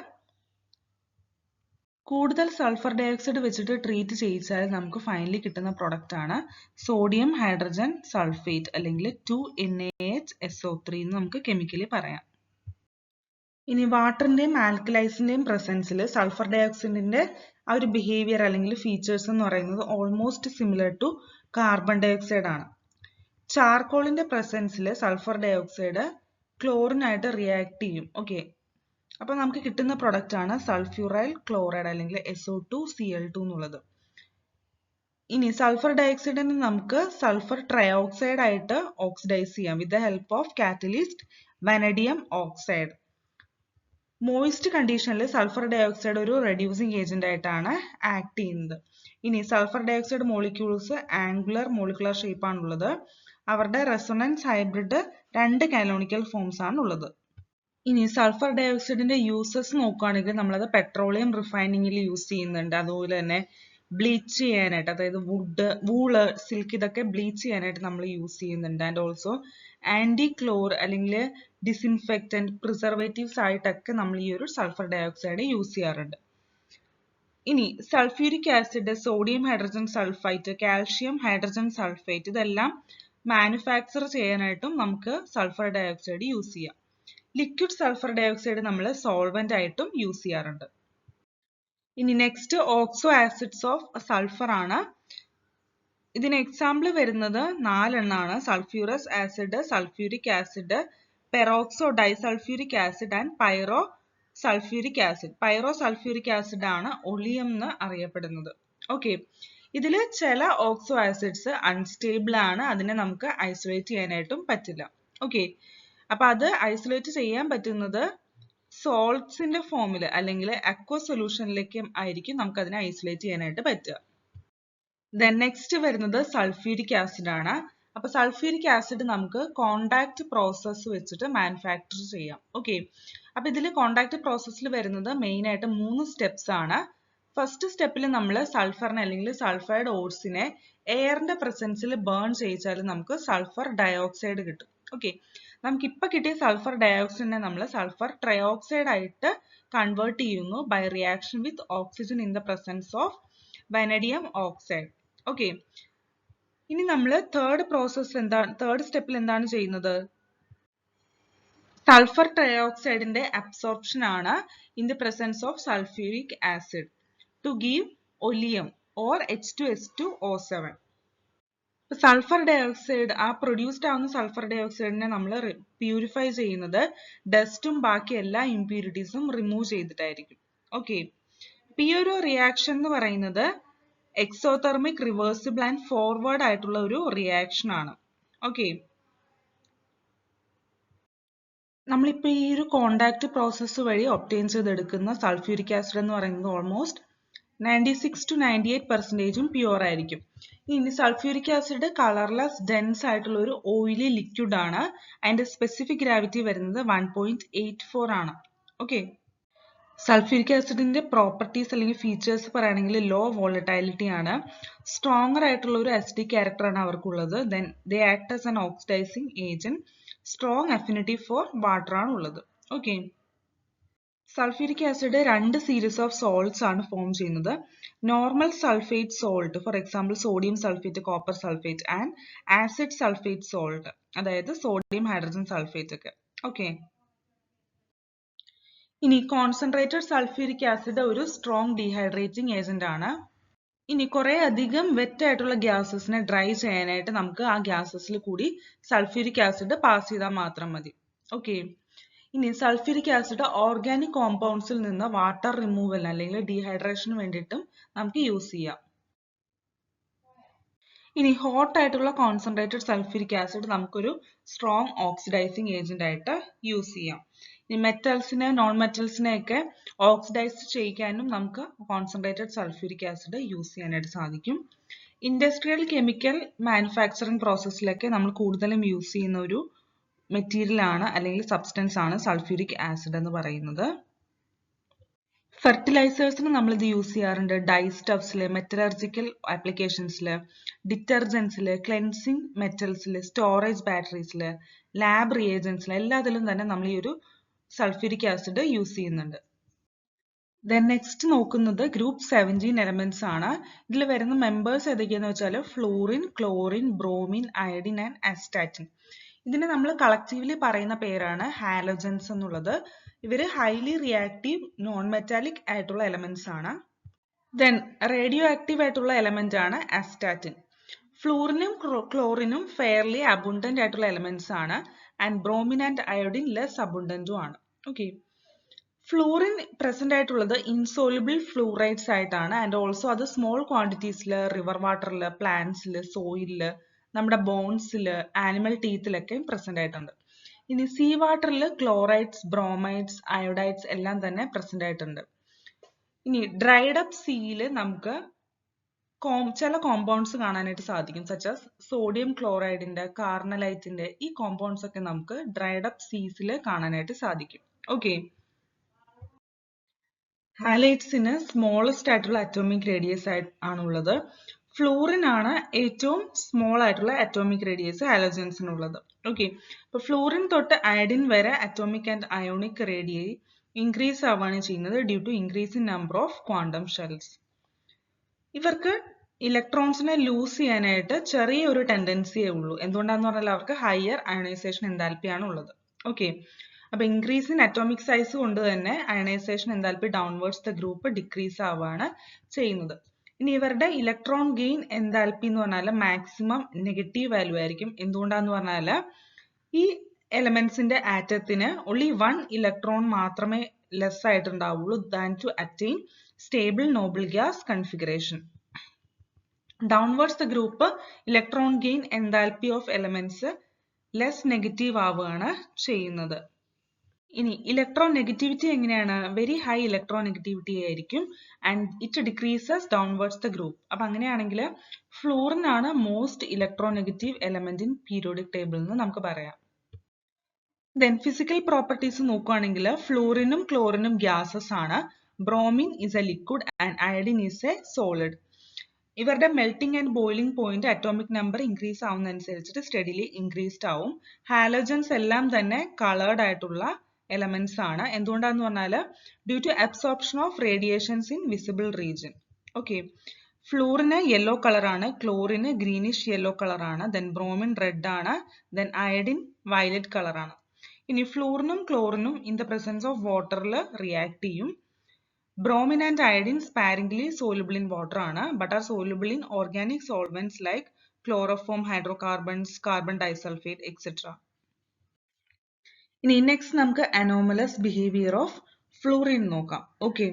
കൂടുതൽ സൾഫർ ഡയോക്സൈഡ് വെച്ചിട്ട് ട്രീറ്റ് ചെയ്യിച്ചാൽ നമുക്ക് ഫൈനലി കിട്ടുന്ന പ്രൊഡക്റ്റ് ആണ് സോഡിയം ഹൈഡ്രജൻ സൾഫേറ്റ് അല്ലെങ്കിൽ 2NaHSO3 എന്ന് നമുക്ക് കെമിക്കലി പറയാം. ഇനി വാട്ടറിന്റെയും ആൽക്കലൈസിന്റെയും പ്രസൻസിൽ സൾഫർ ഡയോക്സൈഡിന്റെ ആ ഒരു ബിഹേവിയർ അല്ലെങ്കിൽ ഫീച്ചേഴ്സ് എന്ന് പറയുന്നത് almost similar to carbon dioxide ആണ്. ചാർക്കോളിന്റെ പ്രസൻസിൽ സൾഫർ ഡയോക്സൈഡ് ക്ലോറിനായിട്ട് റിയാക്ട് ചെയ്യും. ഓക്കെ, അപ്പൊ നമുക്ക് കിട്ടുന്ന പ്രൊഡക്റ്റ് ആണ് സൾഫ്യൂറൈൽ ക്ലോറൈഡ് അല്ലെങ്കിൽ SO2Cl2 എന്നുള്ളത്. ഇനി സൾഫർ ഡയോക്സൈഡിനെ നമുക്ക് സൾഫർ ട്രയോക്സൈഡ് ആയിട്ട് ഓക്സിഡൈസ് ചെയ്യാം with the help of catalyst vanadium oxide. Moist കണ്ടീഷനിൽ സൾഫർ ഡയോക്സൈഡ് ഒരു റെഡ്യൂസിങ് ഏജന്റ് ആയിട്ടാണ് ആക്ട് ചെയ്യുന്നത്. ഇനി sulphur dioxide molecules angular molecular shape ആണുള്ളത്. അവരുടെ റെസൊണൻസ് ഹൈബ്രിഡ് 2 കാനോണിക്കൽ ഫോംസ് ആണ് ഉള്ളത്. ഇനി സൾഫർ ഡയോക്സൈഡിന്റെ യൂസസ് നോക്കുകയാണെങ്കിൽ നമ്മളത് പെട്രോളിയം റിഫൈനിങ്ങിൽ യൂസ് ചെയ്യുന്നുണ്ട്. അതുപോലെ തന്നെ ബ്ലീച്ച് ചെയ്യാനായിട്ട്, അതായത് വൂള്, സിൽക്ക് ഇതൊക്കെ ബ്ലീച്ച് ചെയ്യാനായിട്ട് നമ്മൾ യൂസ് ചെയ്യുന്നുണ്ട്. ആൻഡ് ഓൾസോ ആന്റി ക്ലോർ അല്ലെങ്കിൽ ഡിസിൻഫെക്റ്റന്റ്, പ്രിസർവേറ്റീവ്സ് ആയിട്ടൊക്കെ നമ്മൾ ഈ ഒരു സൾഫർ ഡയോക്സൈഡ് യൂസ് ചെയ്യാറുണ്ട്. ഇനി sulphuric acid, sodium hydrogen sulphite, calcium hydrogen sulphate ഇതെല്ലാം മാനുഫാക്ചർ ചെയ്യാനായിട്ടും നമുക്ക് സൾഫർ ഡയോക്സൈഡ് യൂസ് ചെയ്യാം. ലിക്വിഡ് സൾഫർ ഡയോക്സൈഡ് നമ്മൾ സോൾവെന്റ് ആയിട്ടും യൂസ് ചെയ്യാറുണ്ട്. ഇനി next oxo acids of sulphur ആണ്. ഇതിന് എക്സാമ്പിൾ വരുന്നത് 4 എണ്ണമാണ്. Sulphurous acid, sulphuric acid, peroxodisulphuric acid and pyrosulphuric acid. Pyrosulphuric acid ആണ് ഒളിയം എന്ന് അറിയപ്പെടുന്നത്. ഓക്കെ, ഇതിൽ ചില ഓക്സോ ആസിഡ്സ് അൺസ്റ്റേബിൾ ആണ്, അതിനെ നമുക്ക് ഐസൊലേറ്റ് ചെയ്യാനായിട്ടും പറ്റില്ല. ഓക്കെ, അപ്പൊ അത് ഐസൊലേറ്റ് ചെയ്യാൻ പറ്റുന്നത് സോൾട്ട്സിന്റെ ഫോമിൽ അല്ലെങ്കിൽ അക്വ സൊല്യൂഷനിലേക്ക് ആയിരിക്കും നമുക്ക് അതിനെ ഐസൊലേറ്റ് ചെയ്യാനായിട്ട് പറ്റുക. ദെൻ നെക്സ്റ്റ് വരുന്നത് സൾഫ്യൂരിക് ആസിഡ് ആണ്. അപ്പൊ സൾഫ്യൂരിക് ആസിഡ് നമുക്ക് കോണ്ടാക്ട് പ്രോസസ്സ് വെച്ചിട്ട് മാനുഫാക്ചർ ചെയ്യാം. ഓക്കെ, അപ്പൊ ഇതിൽ കോണ്ടാക്ട് പ്രോസസ്സിൽ വരുന്നത് മെയിൻ ആയിട്ട് 3 സ്റ്റെപ്സ് ആണ്. ഫസ്റ്റ് സ്റ്റെപ്പിൽ നമ്മൾ സൾഫറിനെ അല്ലെങ്കിൽ സൾഫൈഡ് ഓർസിനെ എയറിന്റെ പ്രസൻസിൽ ബേൺ ചെയ്യിച്ചാൽ നമുക്ക് സൾഫർ ഡയോക്സൈഡ് കിട്ടും. ഓക്കെ, നമുക്ക് ഇപ്പൊ കിട്ടിയ സൾഫർ ഡയോക്സൈഡിനെ നമ്മൾ സൾഫർ ട്രയോക്സൈഡ് ആയിട്ട് കൺവേർട്ട് ചെയ്യുന്നു by reaction with oxygen in the presence of vanadium oxide. Okay, ഇനി നമ്മൾ തേർഡ് സ്റ്റെപ്പിൽ എന്താണ് ചെയ്യുന്നത്? സൾഫർ ട്രയോക്സൈഡിന്റെ അബ്സോർപ്ഷൻ ആണ് in the presence of sulphuric acid to give oleum or H2SO7. Sulphur dioxide, ആ പ്രൊഡ്യൂസ്ഡ് ആവുന്ന സൾഫർ ഡയോക്സൈഡിനെ നമ്മൾ പ്യൂരിഫൈ ചെയ്യുന്നത് ഡസ്റ്റും ബാക്കി എല്ലാ ഇംപ്യൂരിറ്റീസും റിമൂവ് ചെയ്തിട്ടായിരിക്കും. ഓക്കെ, ഈ ഒരു റിയാക്ഷൻ എന്ന് പറയുന്നത് എക്സോതെർമിക്, റിവേഴ്സിബിൾ ആൻഡ് ഫോർവേഡ് ആയിട്ടുള്ള ഒരു റിയാക്ഷൻ ആണ്. ഓക്കെ, നമ്മളിപ്പോൾ ഈ ഒരു കോണ്ടാക്ട് പ്രോസസ്സ് വഴി ഒബ്റ്റെയിൻ ചെയ്തെടുക്കുന്ന സൾഫ്യൂരിക് ആസിഡ് എന്ന് പറയുന്നത് ഓൾമോസ്റ്റ് 96 to 98% പ്യുവർ ആയിരിക്കും. ഇനി സൾഫ്യൂരിക് ആസിഡ് കളർലെസ് ഡെൻസ് ആയിട്ടുള്ള ഒരു ഓയിലി ലിക്വിഡ് ആണ്. അതിന്റെ സ്പെസിഫിക് ഗ്രാവിറ്റി വരുന്നത് 1.84 ആണ്. ഓക്കെ, സൾഫ്യൂരിക് ആസിഡിന്റെ പ്രോപ്പർട്ടീസ് അല്ലെങ്കിൽ ഫീച്ചേഴ്സ് പറയുകയാണെങ്കിൽ ലോ വോളറ്റൈലിറ്റി ആണ്, സ്ട്രോങ്ങർ ആയിട്ടുള്ള ഒരു അസിഡിക് ക്യാരക്ടർ ആണ് അവർക്കുള്ളത്. Then they act as an oxidising agent, strong affinity four water ആണ് ഉള്ളത്. Okay, sulphuric acid 2 series of salts ആണ് ഫോം ചെയ്യുന്നത്. Normal sulphate salt, for example sodium sulphate, copper sulphate, and acid sulphate salt, അതായത് sodium hydrogen sulphate ഒക്കെ. Okay, ഇനി concentrated sulphuric acid ഒരു strong dehydrating agent ആണ്. ഇനി കുറെ അധികം വെറ്റ് ആയിട്ടുള്ള ഗ്യാസസിനെ ഡ്രൈ ചെയ്യാനായിട്ട് നമുക്ക് ആ ഗ്യാസസിൽ കൂടി സൾഫ്യൂരിക് ആസിഡ് പാസ് ചെയ്താൽ മാത്രം മതി. ഓക്കെ, ഇനി സൾഫ്യൂരിക് ആസിഡ് ഓർഗാനിക് കോമ്പൗണ്ട്സിൽ നിന്ന് വാട്ടർ റിമൂവൽ അല്ലെങ്കിൽ ഡീഹൈഡ്രേഷന് വേണ്ടിയിട്ടും നമുക്ക് യൂസ് ചെയ്യാം. ഇനി ഹോട്ട് ആയിട്ടുള്ള കോൺസെൻട്രേറ്റഡ് സൾഫ്യൂരിക് ആസിഡ് നമുക്കൊരു സ്ട്രോങ് ഓക്സിഡൈസിങ് ഏജന്റ് ആയിട്ട് യൂസ് ചെയ്യാം. ഇനി മെറ്റൽസിനെ, നോൺ മെറ്റൽസിനെ ഒക്കെ ഓക്സിഡൈസ് ചെയ്യിക്കാനും നമുക്ക് കോൺസെൻട്രേറ്റഡ് സൾഫ്യൂരിക് ആസിഡ് യൂസ് ചെയ്യാനായിട്ട് സാധിക്കും. ഇൻഡസ്ട്രിയൽ കെമിക്കൽ മാനുഫാക്ചറിങ് പ്രോസസ്സിലൊക്കെ നമ്മൾ കൂടുതലും യൂസ് ചെയ്യുന്ന ഒരു മെറ്റീരിയൽ ആണ് അല്ലെങ്കിൽ സബ്സ്റ്റൻസ് ആണ് സൾഫ്യൂരിക് ആസിഡ് എന്ന് പറയുന്നത്. ഫെർട്ടിലൈസേഴ്സിന് നമ്മൾ ഇത് യൂസ് ചെയ്യാറുണ്ട്. ഡൈ സ്റ്റഫ്സിൽ, മെറ്റലർജിക്കൽ ആപ്ലിക്കേഷൻസിൽ, ഡിറ്റർജൻസിൽ, ക്ലെൻസിങ് മെറ്റൽസിൽ, സ്റ്റോറേജ് ബാറ്ററീസിൽ, ലാബ് റിയേജൻസിൽ എല്ലാത്തിലും തന്നെ നമ്മൾ ഈ ഒരു സൾഫ്യൂരിക് ആസിഡ് യൂസ് ചെയ്യുന്നുണ്ട്. ദെൻ നെക്സ്റ്റ് നോക്കുന്നത് ഗ്രൂപ്പ് 17 എലമെന്റ്സ് ആണ്. ഇതിൽ വരുന്ന മെമ്പേഴ്സ് ഏതൊക്കെയാന്ന് വെച്ചാൽ fluorine, chlorine, bromine, iodine and astatine. ഇതിനെ നമ്മൾ കളക്റ്റീവ്ലി പറയുന്ന പേരാണ് ഹാലോജൻസ് എന്നുള്ളത്. ഇവര് ഹൈലി റിയാക്റ്റീവ് നോൺ മെറ്റാലിക് ആയിട്ടുള്ള എലമെന്റ്സ് ആണ്. ദെൻ റേഡിയോ ആക്റ്റീവ് ആയിട്ടുള്ള എലമെന്റ് ആണ് അസ്റ്റാറ്റിൻ. ഫ്ലൂറിനും ക്ലോറിനും ഫെയർലി അബുണ്ടന്റ് ആയിട്ടുള്ള എലമെന്റ്സ് ആണ്. And bromine and iodine less അബുണ്ടന്റും ആണ്. ഓക്കെ, ഫ്ലൂറിൻ പ്രസന്റ് ആയിട്ടുള്ളത് ഇൻസോലുബിൾ ഫ്ലൂറൈഡ്സ് ആയിട്ടാണ്. ആൻഡ് ഓൾസോ അത് സ്മോൾ ക്വാണ്ടിറ്റീസിൽ റിവർ വാട്ടറിൽ, പ്ലാന്റ്സിൽ, സോയിലില്, നമ്മുടെ ബോൺസിൽ, ആനിമൽ ടീത്തിലൊക്കെ പ്രസന്റ് ആയിട്ടുണ്ട്. ഇനി സീ വാട്ടറിൽ ക്ലോറൈഡ്സ്, ബ്രോമൈഡ്സ്, അയോഡൈഡ്സ് എല്ലാം തന്നെ പ്രസന്റ് ആയിട്ടുണ്ട്. ഇനി ഡ്രൈഡ് അപ്പ് സീയിൽ നമുക്ക് ചില കോമ്പൗണ്ട്സ് കാണാനായിട്ട് സാധിക്കും, സച്ചാസ് സോഡിയം ക്ലോറൈഡിന്റെ, കാർണലൈറ്റിന്റെ ഈ കോമ്പൗണ്ട്സ് ഒക്കെ നമുക്ക് ഡ്രൈഡ് അപ്പ് സീസിൽ കാണാനായിട്ട് സാധിക്കും. ഓക്കെ, ഹാലൈറ്റ്സിന് സ്മോളസ്റ്റ് ആയിട്ടുള്ള അറ്റോമിക് റേഡിയസ് ആണുള്ളത്. ഫ്ലൂറിൻ ആണ് ഏറ്റവും സ്മോൾ ആയിട്ടുള്ള അറ്റോമിക് റേഡിയസ് ഹാലോജൻസിനുള്ളത്. ഓക്കെ, അപ്പൊ ഫ്ലൂറിൻ തൊട്ട് അയഡിൻ വരെ atomic and ionic radii increase ആവുകയാണ് ചെയ്യുന്നത് due to increase in number of quantum shells. ഇവർക്ക് ഇലക്ട്രോൺസിനെ ലൂസ് ചെയ്യാനായിട്ട് ചെറിയ ഒരു ടെൻഡൻസിയേ ഉള്ളൂ. എന്തുകൊണ്ടാന്ന് പറഞ്ഞാൽ അവർക്ക് ഹയർ അയണൈസേഷൻ എൻതാൽപ്പി ആണ് ഉള്ളത്. ഓക്കെ, അപ്പൊ ഇൻക്രീസ് ഇൻ അറ്റോമിക് സൈസ് കൊണ്ട് തന്നെ ionisation enthalpy downwards the group decrease ആവുകയാണ് ചെയ്യുന്നത്. ഇനി ഇവരുടെ ഇലക്ട്രോൺ ഗെയിൻ എൻതാൽപ്പി എന്ന് പറഞ്ഞാൽ മാക്സിമം നെഗറ്റീവ് വാല്യൂ ആയിരിക്കും. എന്തുകൊണ്ടാന്ന് പറഞ്ഞാൽ ഈ എലമെന്റ്സിന്റെ ആറ്റത്തിന് only 1 ഇലക്ട്രോൺ മാത്രമേ ലെസ് ആയിട്ടുണ്ടാവുള്ളൂ than to attain stable noble gas configuration. Downwards the group electron gain enthalpy of elements less negative ആവുകയാണ് ചെയ്യുന്നത്. ഇനി ഇലക്ട്രോൺ നെഗറ്റിവിറ്റി എങ്ങനെയാണ്? വെരി ഹൈ ഇലക്ട്രോൺ നെഗറ്റിവിറ്റി ആയിരിക്കും and it decreases downwards the group. അപ്പൊ അങ്ങനെയാണെങ്കിൽ fluorine ആണ് most electron negative element in periodic table എന്ന് നമുക്ക് പറയാം. ദെൻ ഫിസിക്കൽ പ്രോപ്പർട്ടീസ് നോക്കുകയാണെങ്കിൽ ഫ്ലൂറിനും ക്ലോറിനും ഗ്യാസസ് ആണ്. Bromine is A liquid and iodine is a solid. ഇവരുടെ melting and boiling point atomic number increase ആവുന്നതനുസരിച്ചിട്ട് സ്റ്റഡിലി ഇൻക്രീസ്ഡ് ആവും. ഹാലോജൻസ് എല്ലാം തന്നെ കളേർഡ് ആയിട്ടുള്ള എലമെന്റ്സ് ആണ്. എന്തുകൊണ്ടാന്ന് പറഞ്ഞാൽ due to absorption of radiations in visible region. Okay, ഫ്ലൂറിന് യെല്ലോ കളർ ആണ്, ക്ലോറിന് ഗ്രീനിഷ് യെല്ലോ കളർ ആണ്, ദെൻ ബ്രോമിൻ റെഡ് ആണ്, ദെൻ അയഡിൻ വയലറ്റ് കളർ ആണ്. ഇനി ഫ്ലൂറിനും ക്ലോറിനും ഇൻ ദ പ്രസൻസ് ഓഫ് വാട്ടറിൽ റിയാക്ട് ചെയ്യും. Bromine and iodine sparingly soluble in water ആണ്, but are soluble in organic solvents like chloroform, hydrocarbons, carbon disulfate, etc. ഇനി next നമുക്ക് അനോമലസ് ബിഹേവിയർ ഓഫ് ഫ്ലൂറിൻ നോക്കാം. ഓക്കെ,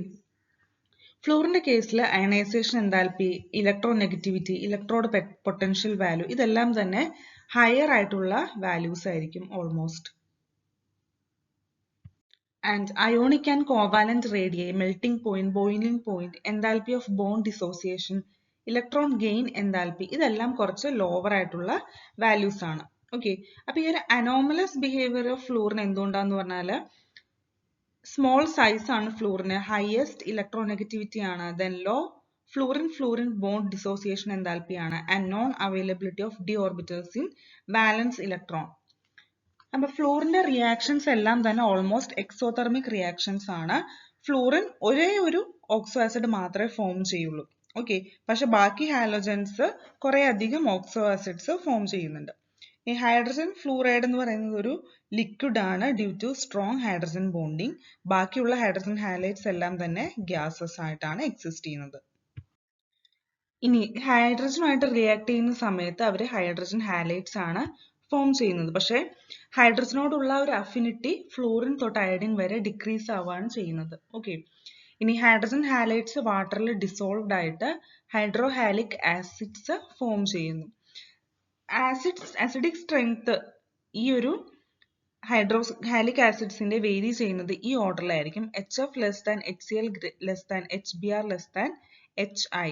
ഫ്ലൂറിന്റെ കേസിൽ ionisation enthalpy, electron negativity, electrode potential value ഇതെല്ലാം തന്നെ higher ആയിട്ടുള്ള values ആയിരിക്കും almost. And ionic and covalent radii, melting point, boiling point, enthalpy of bond dissociation, electron gain enthalpy ഇതെല്ലാം കുറച്ച് lower ആയിട്ടുള്ള വാല്യൂസ് ആണ്. ഓക്കെ, അപ്പൊ ഈ ഒരു അനോമലസ് ബിഹേവിയർ ഓഫ് ഫ്ലൂറിൻ എന്തുകൊണ്ടാന്ന് പറഞ്ഞാൽ സ്മോൾ സൈസ് ആണ് ഫ്ലൂറിന്, ഹയസ്റ്റ് ഇലക്ട്രോനെഗറ്റിവിറ്റി ആണ്, then low fluorine bond dissociation enthalpy ആണ്, and non availability of d orbitals in valence electron. അപ്പൊ ഫ്ലൂറിന്റെ റിയാക്ഷൻസ് എല്ലാം തന്നെ ഓൾമോസ്റ്റ് എക്സോതെർമിക് റിയാക്ഷൻസ് ആണ്. ഫ്ലൂറിൻ ഒരേ ഒരു ഓക്സോ ആസിഡ് മാത്രമേ ഫോം ചെയ്യുള്ളൂ. ഓക്കെ, പക്ഷെ ബാക്കി ഹാലോജൻസ് കുറെ അധികം ഓക്സോ ആസിഡ്സ് ഫോം ചെയ്യുന്നുണ്ട്. ഈ ഹൈഡ്രജൻ ഫ്ലൂറൈഡ് എന്ന് പറയുന്നത് ഒരു ലിക്വിഡ് ആണ് due to strong hydrogen bonding. ബാക്കിയുള്ള ഹൈഡ്രജൻ ഹാലൈറ്റ്സ് എല്ലാം തന്നെ ഗ്യാസസ് ആയിട്ടാണ് എക്സിസ്റ്റ് ചെയ്യുന്നത്. ഇനി ഹൈഡ്രജനുമായിട്ട് റിയാക്ട് ചെയ്യുന്ന സമയത്ത് അവർ ഹൈഡ്രജൻ ഹാലൈറ്റ്സ് ആണ് ഫോം ചെയ്യുന്നത്. പക്ഷേ ഹൈഡ്രജനോടുള്ള ഒരു അഫിനിറ്റി ഫ്ലൂറിൻ തൊട്ട് അയഡിൻ വരെ ഡിക്രീസ് ആവുകയാണ് ചെയ്യുന്നത്. ഓക്കെ, ഇനി ഹൈഡ്രജൻ ഹാലൈറ്റ്സ് വാട്ടറിൽ ഡിസോൾവ്ഡ് ആയിട്ട് ഹൈഡ്രോഹാലിക് ആസിഡ്സ് ഫോം ചെയ്യുന്നു. ആസിഡിക് സ്ട്രെങ്ത് ഈ ഒരു ഹൈഡ്രോഹാലിക് ആസിഡ്സിന്റെ വേരി ചെയ്യുന്നത് ഈ ഓർഡറിലായിരിക്കും. HF less than HCl less than HBr less than HI.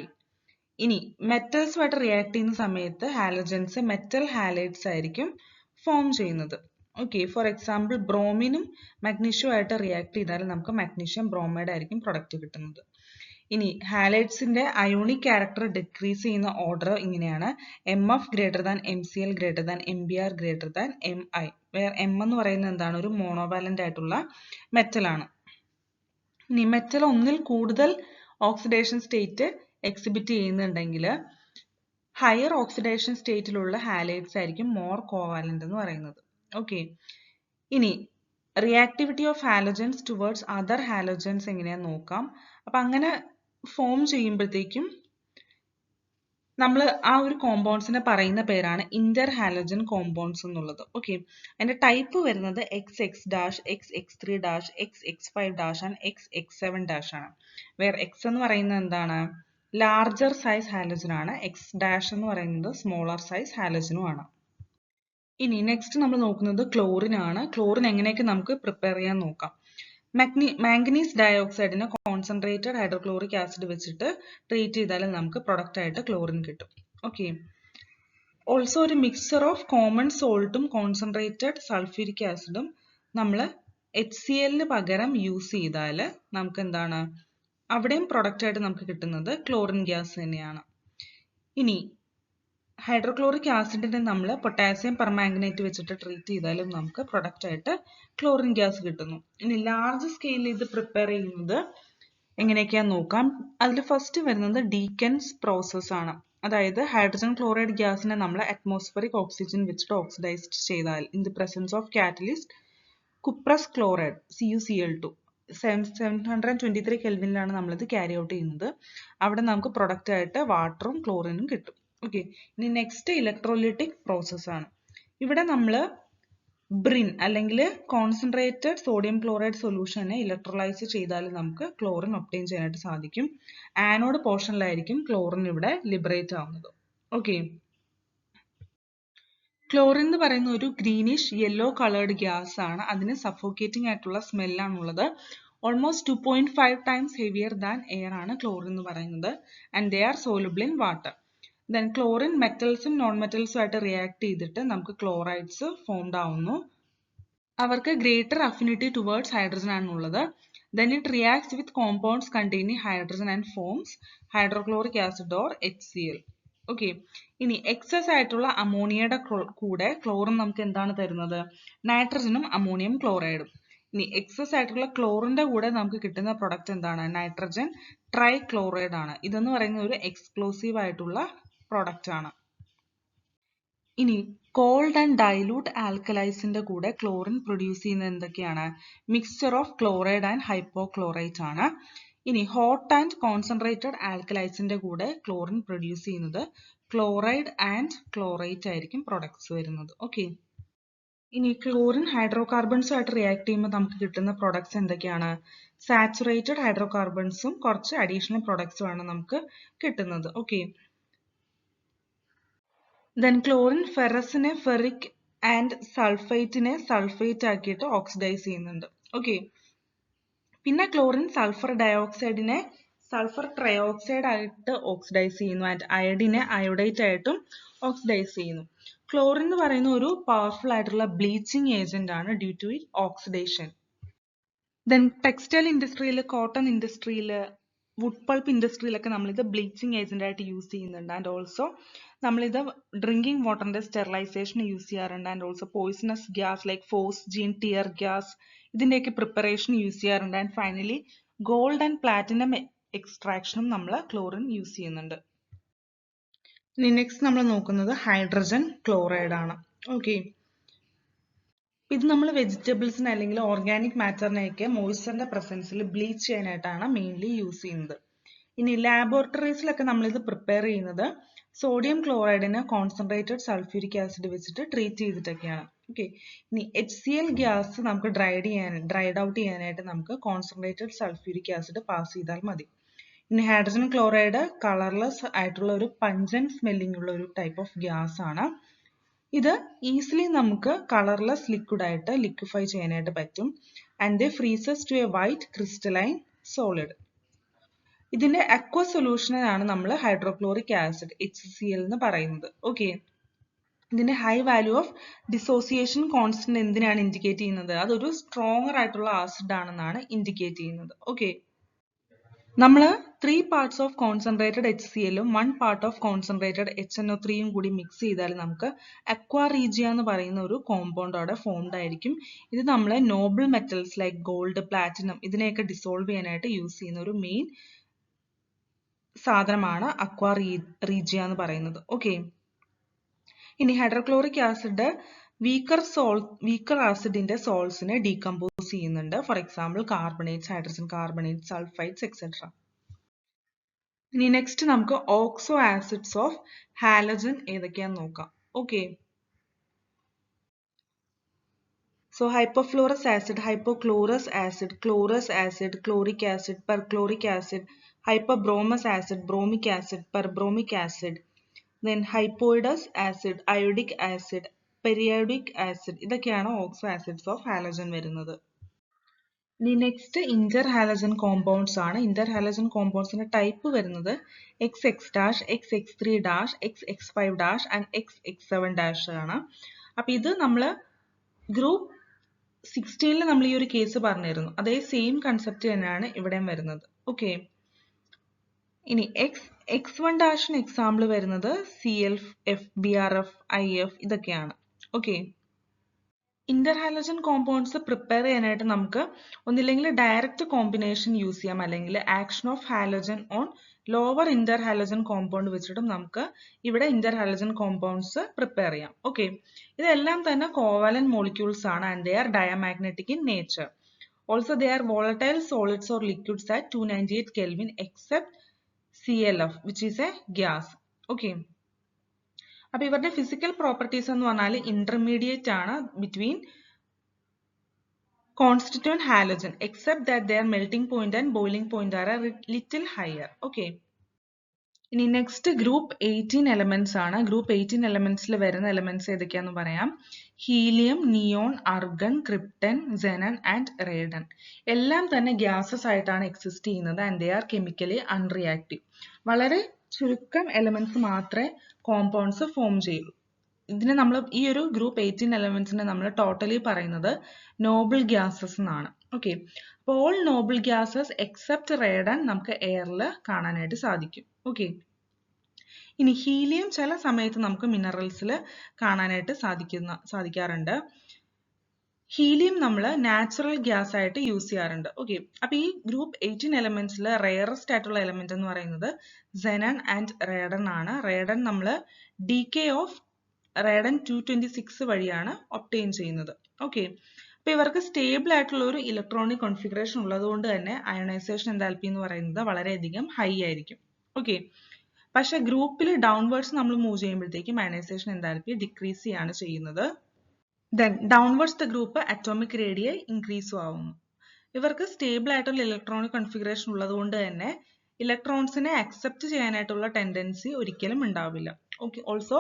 ഇനി മെറ്റൽസുമായിട്ട് റിയാക്ട് ചെയ്യുന്ന സമയത്ത് ഹാലജൻസ് മെറ്റൽ ഹാലൈറ്റ്സ് ആയിരിക്കും ഫോം ചെയ്യുന്നത്. ഓക്കെ, ഫോർ എക്സാമ്പിൾ ബ്രോമിനും മഗ്നീഷ്യവും ആയിട്ട് റിയാക്ട് ചെയ്താൽ നമുക്ക് മഗ്നീഷ്യം ബ്രോമൈഡ് ആയിരിക്കും പ്രൊഡക്റ്റ് കിട്ടുന്നത്. ഇനി ഹാലൈറ്റ്സിന്റെ അയോണിക് ക്യാരക്ടർ ഡിക്രീസ് ചെയ്യുന്ന ഓർഡർ ഇങ്ങനെയാണ്: MF greater than MCl greater than MBr greater than MI. Where M എന്ന് പറയുന്നത് എന്താണ്? ഒരു മോണോവാലന്റ് ആയിട്ടുള്ള മെറ്റൽ ആണ്. ഇനി മെറ്റൽ ഒന്നിൽ കൂടുതൽ ഓക്സിഡേഷൻ സ്റ്റേറ്റ് എക്സിബിറ്റ് ചെയ്യുന്നുണ്ടെങ്കിൽ ഹയർ ഓക്സിഡേഷൻ സ്റ്റേറ്റിലുള്ള ഹാലൈറ്റ്സ് ആയിരിക്കും മോർ കോവാലന്റ് എന്ന് പറയുന്നത്. ഓക്കെ, ഇനി reactivity of halogens towards other halogens എങ്ങനെയാന്ന് നോക്കാം. അപ്പൊ അങ്ങനെ ഫോം ചെയ്യുമ്പോഴത്തേക്കും നമ്മൾ ആ ഒരു കോമ്പൗണ്ട്സിനെ പറയുന്ന പേരാണ് ഇന്റർ ഹാലജൻ കോമ്പൗണ്ട്സ് എന്നുള്ളത്. ഓക്കെ, അതിന്റെ ടൈപ്പ് വരുന്നത് XX dash, XX3 dash, XX5 dash and XX7 dash ആണ്. വേർ X എന്ന് പറയുന്നത് എന്താണ്? ലാർജർ സൈസ് ഹാലജൻ ആണ്. X ഡാഷ് എന്ന് പറയുന്നത് സ്മോളർ സൈസ് ഹാലജനും ആണ്. ഇനി നെക്സ്റ്റ് നമ്മൾ നോക്കുന്നത് ക്ലോറിൻ ആണ്. ക്ലോറിൻ എങ്ങനെയൊക്കെ നമുക്ക് പ്രിപ്പയർ ചെയ്യാൻ നോക്കാം. മാംഗനീസ് ഡയോക്സൈഡിനെ കോൺസെൻട്രേറ്റഡ് ഹൈഡ്രോക്ലോറിക് ആസിഡ് വെച്ചിട്ട് ട്രീറ്റ് ചെയ്താൽ നമുക്ക് പ്രൊഡക്റ്റ് ആയിട്ട് ക്ലോറിൻ കിട്ടും. ഓക്കെ, ഓൾസോ ഒരു മിക്സ്ചർ ഓഫ് കോമൺ സോൾട്ടും കോൺസെൻട്രേറ്റഡ് സൾഫ്യൂരിക് ആസിഡും നമ്മൾ HCl പകരം യൂസ് ചെയ്താൽ നമുക്ക് എന്താണ്? അവിടെയും പ്രൊഡക്റ്റ് ആയിട്ട് നമുക്ക് കിട്ടുന്നത് ക്ലോറിൻ ഗ്യാസ് തന്നെയാണ്. ഇനി ഹൈഡ്രോക്ലോറിക് ആസിഡിനെ നമ്മൾ പൊട്ടാസ്യം പെർമാംഗനേറ്റ് വെച്ചിട്ട് ട്രീറ്റ് ചെയ്താലും നമുക്ക് പ്രൊഡക്റ്റ് ആയിട്ട് ക്ലോറിൻ ഗ്യാസ് കിട്ടുന്നു. ഇനി ലാർജ് സ്കെയിലിൽ ഇത് പ്രിപ്പയർ ചെയ്യുന്നത് എങ്ങനെയൊക്കെയാന്ന് നോക്കാം. അതിൽ ഫസ്റ്റ് വരുന്നത് ഡീക്കൻസ് പ്രോസസ് ആണ്. അതായത് ഹൈഡ്രജൻ ക്ലോറൈഡ് ഗ്യാസിനെ നമ്മൾ അറ്റ്മോസ്ഫിയറിക് ഓക്സിജൻ വെച്ചിട്ട് ഓക്സിഡൈസ് ചെയ്താൽ in the presence of catalyst cuprous chloride CuCl2 723 കെൽവിനിലാണ് നമ്മളിത് ക്യാരി ഔട്ട് ചെയ്യുന്നത്. അവിടെ നമുക്ക് പ്രൊഡക്റ്റ് ആയിട്ട് വാട്ടറും ക്ലോറിനും കിട്ടും. ഓക്കെ, ഇനി നെക്സ്റ്റ് ഇലക്ട്രോലിറ്റിക് പ്രോസസ് ആണ്. ഇവിടെ നമ്മൾ ബ്രിൻ അല്ലെങ്കിൽ കോൺസെൻട്രേറ്റഡ് സോഡിയം ക്ലോറൈഡ് സൊല്യൂഷനെ ഇലക്ട്രോലൈസ് ചെയ്താൽ നമുക്ക് ക്ലോറിൻ ഒബ്റ്റെയിൻ ചെയ്യാനായിട്ട് സാധിക്കും. ആനോഡ് പോർഷനിലായിരിക്കും ക്ലോറിൻ ഇവിടെ ലിബറേറ്റ് ആവുന്നത്. ഓക്കെ, ക്ലോറിൻ എന്ന് പറയുന്ന ഒരു ഗ്രീനിഷ് യെല്ലോ കളേർഡ് ഗ്യാസ് ആണ്. അതിന് സഫോക്കേറ്റിംഗ് ആയിട്ടുള്ള സ്മെല്ലാണുള്ളത്. Almost 2.5 times heavier than air ആണ് ക്ലോറിൻ എന്ന് പറയുന്നത്. And they are soluble in water. Then chlorine മെറ്റൽസും നോൺ മെറ്റൽസും ആയിട്ട് റിയാക്ട് ചെയ്തിട്ട് നമുക്ക് ക്ലോറൈഡ്സ് ഫോംഡ് ആവുന്നു. അവർക്ക് ഗ്രേറ്റർ അഫിനിറ്റി ടുവേർഡ്സ് ഹൈഡ്രജൻ ആണുള്ളത്. Then it reacts with compounds containing hydrogen and forms hydrochloric acid or HCl. Okay, ഇനി എക്സസ് ആയിട്ടുള്ള അമോണിയയുടെ കൂടെ ക്ലോറിൻ നമുക്ക് എന്താണ് തരുന്നത്? നൈട്രജനും അമോണിയം ക്ലോറൈഡും. ഇനി എക്സസ് ആയിട്ടുള്ള ക്ലോറിന്റെ കൂടെ നമുക്ക് കിട്ടുന്ന പ്രൊഡക്റ്റ് എന്താണ്? നൈട്രജൻ ട്രൈ ക്ലോറൈഡ് ആണ്. ഇതെന്ന് പറയുന്ന ഒരു എക്സ്പ്ലോസീവ് ആയിട്ടുള്ള പ്രൊഡക്റ്റ് ആണ്. ഇനി കോൾഡ് ആൻഡ് ഡൈലൂട്ട് ആൽക്കലൈസിന്റെ കൂടെ ക്ലോറിൻ പ്രൊഡ്യൂസ് ചെയ്യുന്നത് എന്തൊക്കെയാണ്? Mixture of chloride and hypochlorite ആണ്. ഇനി ഹോട്ട് ആൻഡ് കോൺസെൻട്രേറ്റഡ് ആൽക്കലൈസിന്റെ കൂടെ ക്ലോറിൻ പ്രൊഡ്യൂസ് ചെയ്യുന്നത് ക്ലോറൈഡ് ആൻഡ് ക്ലോറൈറ്റ് ആയിരിക്കും പ്രൊഡക്ട്സ് വരുന്നത്. ഓക്കെ, ഇനി ക്ലോറിൻ ഹൈഡ്രോകാർബൺസുമായിട്ട് റിയാക്ട് ചെയ്യുമ്പോൾ നമുക്ക് കിട്ടുന്ന പ്രൊഡക്ട്സ് എന്തൊക്കെയാണ്? സാച്ചുറേറ്റഡ് ഹൈഡ്രോകാർബൺസും കുറച്ച് അഡീഷണൽ പ്രൊഡക്ട്സും ആണ് നമുക്ക് കിട്ടുന്നത്. ഓക്കെ, then ക്ലോറിൻ ഫെറസിനെ ഫെറിക് ആൻഡ് സൾഫൈറ്റിനെ സൾഫേറ്റ് ആക്കിയിട്ട് ഓക്സിഡൈസ് ചെയ്യുന്നുണ്ട്. ഓക്കെ, പിന്നെ ക്ലോറിൻ സൾഫർ ഡയോക്സൈഡിനെ സൾഫർ ട്രയോക്സൈഡ് ആയിട്ട് ഓക്സിഡൈസ് ചെയ്യുന്നു. ആൻഡ് അയഡിനെ അയോഡൈറ്റ് ആയിട്ടും ഓക്സിഡൈസ് ചെയ്യുന്നു. ക്ലോറിൻ എന്ന് പറയുന്ന ഒരു പവർഫുൾ ആയിട്ടുള്ള ബ്ലീച്ചിങ് ഏജന്റ് ആണ് due to it oxidation. Then textile ഇൻഡസ്ട്രിയിൽ, കോട്ടൺ ഇൻഡസ്ട്രിയിൽ, വുഡ് പൾപ്പ് ഇൻഡസ്ട്രിയിലൊക്കെ നമ്മളിത് ബ്ലീച്ചിങ് ഏജന്റ് ആയിട്ട് യൂസ് ചെയ്യുന്നുണ്ട്. ആൻഡ് ഓൾസോ നമ്മളിത് ഡ്രിങ്കിങ് വാട്ടറിന്റെ സ്റ്റെറിലൈസേഷൻ യൂസ് ചെയ്യാറുണ്ട്. And also poisonous gas like phosgene, tear gas ഇതിന്റെയൊക്കെ പ്രിപ്പറേഷൻ യൂസ് ചെയ്യാറുണ്ട്. And finally gold and platinum എക്സ്ട്രാക്ഷനും നമ്മൾ ക്ലോറിൻ യൂസ് ചെയ്യുന്നുണ്ട്. ഇനി നെക്സ്റ്റ് നമ്മൾ നോക്കുന്നത് ഹൈഡ്രജൻ ക്ലോറൈഡ് ആണ്. ഓക്കെ, ഇത് നമ്മൾ വെജിറ്റബിൾസിനെ അല്ലെങ്കിൽ ഓർഗാനിക് മാറ്ററിനെയൊക്കെ മോയ്സ്ചറിന്റെ പ്രസൻസിൽ ബ്ലീച്ച് ചെയ്യാനായിട്ടാണ് മെയിൻലി യൂസ് ചെയ്യുന്നത്. ഇനി ലാബോറട്ടറീസിലൊക്കെ നമ്മൾ ഇത് പ്രിപ്പയർ ചെയ്യുന്നത് സോഡിയം ക്ലോറൈഡിന് കോൺസെൻട്രേറ്റഡ് സൾഫ്യൂരിക് ആസിഡ് വെച്ചിട്ട് ട്രീറ്റ് ചെയ്തിട്ടൊക്കെയാണ്. ഓക്കെ, ഇനി HCl ഗ്യാസ് നമുക്ക് ഡ്രൈഡ് ഔട്ട് ചെയ്യാനായിട്ട് നമുക്ക് കോൺസെൻട്രേറ്റഡ് സൾഫ്യൂരിക് ആസിഡ് പാസ് ചെയ്താൽ മതി. ഇനി ഹൈഡ്രജൻ ക്ലോറൈഡ് കളർലെസ് ആയിട്ടുള്ള ഒരു പഞ്ചന്റ് സ്മെല്ലിംഗ് ഉള്ള ഒരു ടൈപ്പ് ഓഫ് ഗ്യാസ് ആണ്. ഇത് ഈസിലി നമുക്ക് കളർലെസ് ലിക്വിഡ് ആയിട്ട് ലിക്വിഫൈ ചെയ്യാനായിട്ട് പറ്റും. And they freezes to a white crystalline solid. ഇതിന്റെ അക്വ സൊല്യൂഷനാണ് നമ്മൾ ഹൈഡ്രോക്ലോറിക് ആസിഡ് HCl എന്ന് പറയുന്നത്. ഓക്കെ, ഇതിന്റെ high value of dissociation constant എന്തിനാണ് ഇൻഡിക്കേറ്റ് ചെയ്യുന്നത്? അതൊരു സ്ട്രോങ്ങർ ആയിട്ടുള്ള ആസിഡ് ആണെന്നാണ് ഇൻഡിക്കേറ്റ് ചെയ്യുന്നത്. ഓക്കെ, നമ്മൾ 3 parts ഓഫ് കോൺസെൻട്രേറ്റഡ് HClഉം 1 part ഓഫ് കോൺസെൻട്രേറ്റഡ് HNO3യും കൂടി മിക്സ് ചെയ്താൽ നമുക്ക് അക്വാ റീജിയ എന്ന് പറയുന്ന ഒരു കോമ്പൗണ്ട് അവിടെ ഫോംഡ് ആയിരിക്കും. ഇത് നമ്മൾ Noble metals like gold, platinum ഇതിനെയൊക്കെ ഡിസോൾവ് ചെയ്യാനായിട്ട് യൂസ് ചെയ്യുന്ന ഒരു മെയിൻ സാധനമാണ് അക്വാ റീജിയ എന്ന് പറയുന്നത്. ഓക്കെ, ഇനി ഹൈഡ്രോക്ലോറിക് ആസിഡ് വീക്കർ ആസിഡിന്റെ സോൾസിനെ ഡീകമ്പോസ് ചെയ്യുന്നുണ്ട്. For example carbonates, hydrogen carbonate, sulphides etcetera. ഇനി നെക്സ്റ്റ് നമുക്ക് ഓക്സോ ആസിഡ്സ് ഓഫ് ഹാലജൻ ഏതൊക്കെയാന്ന് നോക്കാം. Okay, so hypofluorous acid, hypochlorous acid, chlorous acid, chloric acid, perchloric acid, hyperbromous acid, bromic acid, perbromic acid, then hypoidous acid, iodic acid, periodic acid ഇതൊക്കെയാണ് oxo acids of halogen വരുന്നത്. ഇനി next Inter halogen compounds ആണ്. Inter halogen കോമ്പൗണ്ട്സിന്റെ type വരുന്നത് XX', XX3', XX5' and XX7' ആണ്. അപ്പൊ ഇത് നമ്മൾ group 16 നമ്മൾ ഈ ഒരു കേസ് പറഞ്ഞിരുന്നു. അതേ സെയിം കൺസെപ്റ്റ് തന്നെയാണ് ഇവിടെയും വരുന്നത്. ഓക്കെ, ഇനി X1 ഡാഷിന് എക്സാമ്പിൾ വരുന്നത് CF, BRF, IF ഇതൊക്കെയാണ്. Okay. Inter halogen compounds prepare ചെയ്യാനായിട്ട് നമുക്ക് ഒന്നില്ലെങ്കിൽ ഡയറക്റ്റ് കോമ്പിനേഷൻ യൂസ് ചെയ്യാം, അല്ലെങ്കിൽ action of halogen on lower inter halogen compound വെച്ചിട്ടും നമുക്ക് ഇവിടെ ഇന്റർ ഹാലജൻ കോമ്പൗണ്ട്സ് പ്രിപ്പയർ ചെയ്യാം. ഓക്കെ. ഇതെല്ലാം തന്നെ കോവാലന്റ് മോളിക്യൂൾസ് ആണ് and they are diamagnetic in nature. Also they are volatile solids or liquids at 298 Kelvin except CLF which is a gas. Okay. അപ്പോൾ ഇവരുടെ physical properties എന്ന് പറഞ്ഞാൽ intermediate ആണ് between constituent halogen except that their melting point and boiling point are a little higher. Okay. ഇനി next group 18 elements ആണ്. Group 18 എലമെന്റ്സിൽ വരുന്ന elements ഏതൊക്കെയാന്ന് പറയാം. Helium, neon, argon, krypton, xenon and radon. എല്ലാം തന്നെ ഗ്യാസസ് ആയിട്ടാണ് എക്സിസ്റ്റ് ചെയ്യുന്നത് and they are chemically unreactive. വളരെ ചുരുക്കം എലമെന്റ്സ് മാത്രമേ കോമ്പൗണ്ട്സ് ഫോം ചെയ്യൂ. ഇതിനെ നമ്മൾ ഈ ഒരു ഗ്രൂപ്പ് 18 എലമെന്റ്സിനെ നമ്മൾ ടോട്ടലി പറയുന്നത് നോബിൾ ഗ്യാസസ് എന്നാണ്. ഓക്കെ. അപ്പോൾ ഓൾ നോബിൾ ഗ്യാസസ് എക്സെപ്റ്റ് റേഡൺ നമുക്ക് എയറിൽ കാണാനായിട്ട് സാധിക്കും. ഓക്കെ. ഇനി ഹീലിയം ചില സമയത്ത് നമുക്ക് മിനറൽസിൽ കാണാനായിട്ട് സാധിക്കാറുണ്ട്. ഹീലിയം നമ്മൾ നാച്ചുറൽ ഗ്യാസ് ആയിട്ട് യൂസ് ചെയ്യാറുണ്ട്. ഓക്കെ. അപ്പൊ ഈ ഗ്രൂപ്പ് 18 എലമെന്റ്സിൽ റെയറസ്റ്റ് ആയിട്ടുള്ള എലമെന്റ് എന്ന് പറയുന്നത് xenon ആൻഡ് റേഡൺ ആണ്. റേഡൺ നമ്മൾ ഡീകേ ഓഫ് റേഡൺ 226 വഴിയാണ് ഒബ്റ്റെയിൻ ചെയ്യുന്നത്. ഓക്കെ. അപ്പൊ ഇവർക്ക് സ്റ്റേബിൾ ആയിട്ടുള്ള ഒരു ഇലക്ട്രോണിക് കോൺഫിഗറേഷൻ ഉള്ളതുകൊണ്ട് തന്നെ അയണൈസേഷൻ എൻതാൽപ്പി എന്ന് പറയുന്നത് വളരെയധികം ഹൈ ആയിരിക്കും. ഓക്കെ. പക്ഷെ ഗ്രൂപ്പിൽ ഡൗൺവേർഡ്സ് നമ്മൾ മൂവ് ചെയ്യുമ്പോഴത്തേക്കും അയണൈസേഷൻ എൻതാൽപ്പി ഡിക്രീസ് ചെയ്യാണ് ചെയ്യുന്നത്. Then downwards the group atomic radii ഇൻക്രീസും ആവുന്നു. ഇവർക്ക് സ്റ്റേബിൾ ആയിട്ടുള്ള ഇലക്ട്രോണിക് കോൺഫിഗറേഷൻ ഉള്ളതുകൊണ്ട് തന്നെ ഇലക്ട്രോൺസിനെ അക്സെപ്റ്റ് ചെയ്യാനായിട്ടുള്ള ടെൻഡൻസി ഒരിക്കലും ഉണ്ടാവില്ല. Okay. Also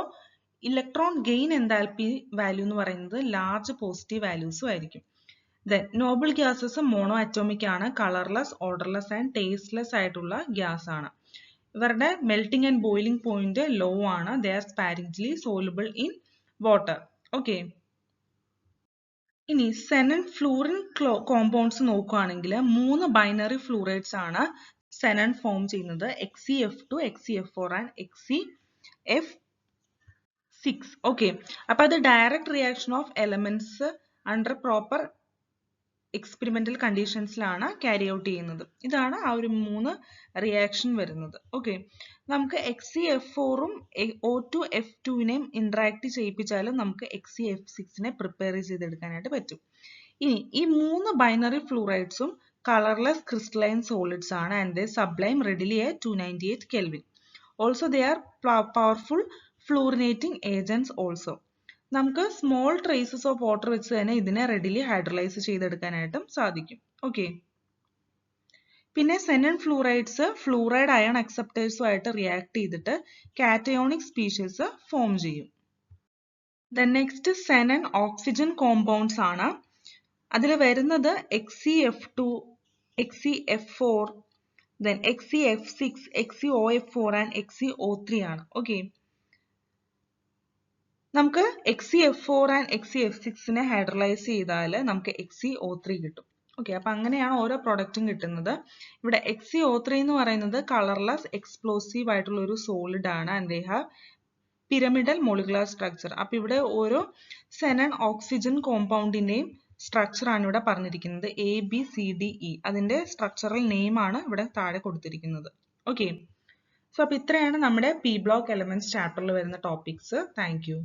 electron gain enthalpy value എന്ന് പറയുന്നത് ലാർജ് പോസിറ്റീവ് വാല്യൂസും ആയിരിക്കും. Then noble gases mono atomic ആണ്, കളർലെസ്, ഓർഡർലെസ് ആൻഡ് ടേസ്റ്റ്ലെസ് ആയിട്ടുള്ള ഗ്യാസ് ആണ്. ഇവരുടെ melting and boiling point low ആണ്. They are sparingly soluble in water. Okay. ഇനി സെനൻ ഫ്ലൂറിൻ കോമ്പൗണ്ട്സ് നോക്കുകയാണെങ്കിൽ 3 ബൈനറി ഫ്ലൂറൈഡ്സ് ആണ് സെനൻ ഫോം ചെയ്യുന്നത്. XeF2, XeF4 and XeF6. Okay. അപ്പൊ അത് direct reaction of elements under proper experimental കണ്ടീഷൻസിലാണ് carry out ചെയ്യുന്നത്. ഇതാണ് ആ ഒരു 3 റിയാക്ഷൻ വരുന്നത്. ഓക്കെ. നമുക്ക് XeF4ഉം O2F2നെയും ഇന്ററാക്ട് ചെയ്യിപ്പിച്ചാലും നമുക്ക് XeF6നെ പ്രിപ്പയർ ചെയ്തെടുക്കാനായിട്ട് പറ്റും. ഇനി ഈ 3 ബൈനറി ഫ്ലൂറൈഡ്സും കളർലെസ് ക്രിസ്റ്റലൈൻ സോളിഡ്സ് ആണ് and they sublime readily at 298 Kelvin. Also they are powerful fluorinating agents also. നമുക്ക് സ്മോൾ ട്രേസസ് ഓഫ് വാട്ടർ വെച്ച് തന്നെ ഇതിനെ റെഡിലി ഹൈഡ്രലൈസ് ചെയ്തെടുക്കാനായിട്ടും സാധിക്കും. ഓക്കെ. പിന്നെ സെനൻ ഫ്ലൂറൈഡ്സ് ഫ്ലൂറൈഡ് അയൺ അക്സെപ്റ്റേഴ്സുമായിട്ട് റിയാക്ട് ചെയ്തിട്ട് കാറ്റയോണിക് സ്പീഷീസ് ഫോം ചെയ്യും. Then next xenon oxygen compounds ആണ്. അതിൽ വരുന്നത് XeF2, XeF4, then XeF6, XeOF4 and XeO3 ആണ്. ഓക്കെ. നമുക്ക് XeF4 ആൻഡ് XeF6നെ ഹൈഡ്രലൈസ് ചെയ്താൽ നമുക്ക് XeO3 കിട്ടും. ഓക്കെ. അപ്പൊ അങ്ങനെയാണ് ഓരോ പ്രൊഡക്റ്റും കിട്ടുന്നത്. ഇവിടെ XeO3 എന്ന് പറയുന്നത് കളർലെസ് എക്സ്പ്ലോസീവ് ആയിട്ടുള്ള ഒരു സോളിഡ് ആണ് and they have pyramidal molecular structure. അപ്പൊ ഇവിടെ ഓരോ സെനൻ ഓക്സിജൻ കോമ്പൗണ്ടിന്റെയും സ്ട്രക്ചർ ആണ് ഇവിടെ പറഞ്ഞിരിക്കുന്നത്. ABCDE അതിന്റെ സ്ട്രക്ചറൽ നെയിം ആണ് ഇവിടെ താഴെ കൊടുത്തിരിക്കുന്നത്. ഓക്കെ. സോ അപ്പൊ ഇത്രയാണ് നമ്മുടെ P ബ്ലോക്ക് എലമെന്റ്സ് ചാപ്റ്ററിൽ വരുന്ന ടോപ്പിക്സ്. Thank you.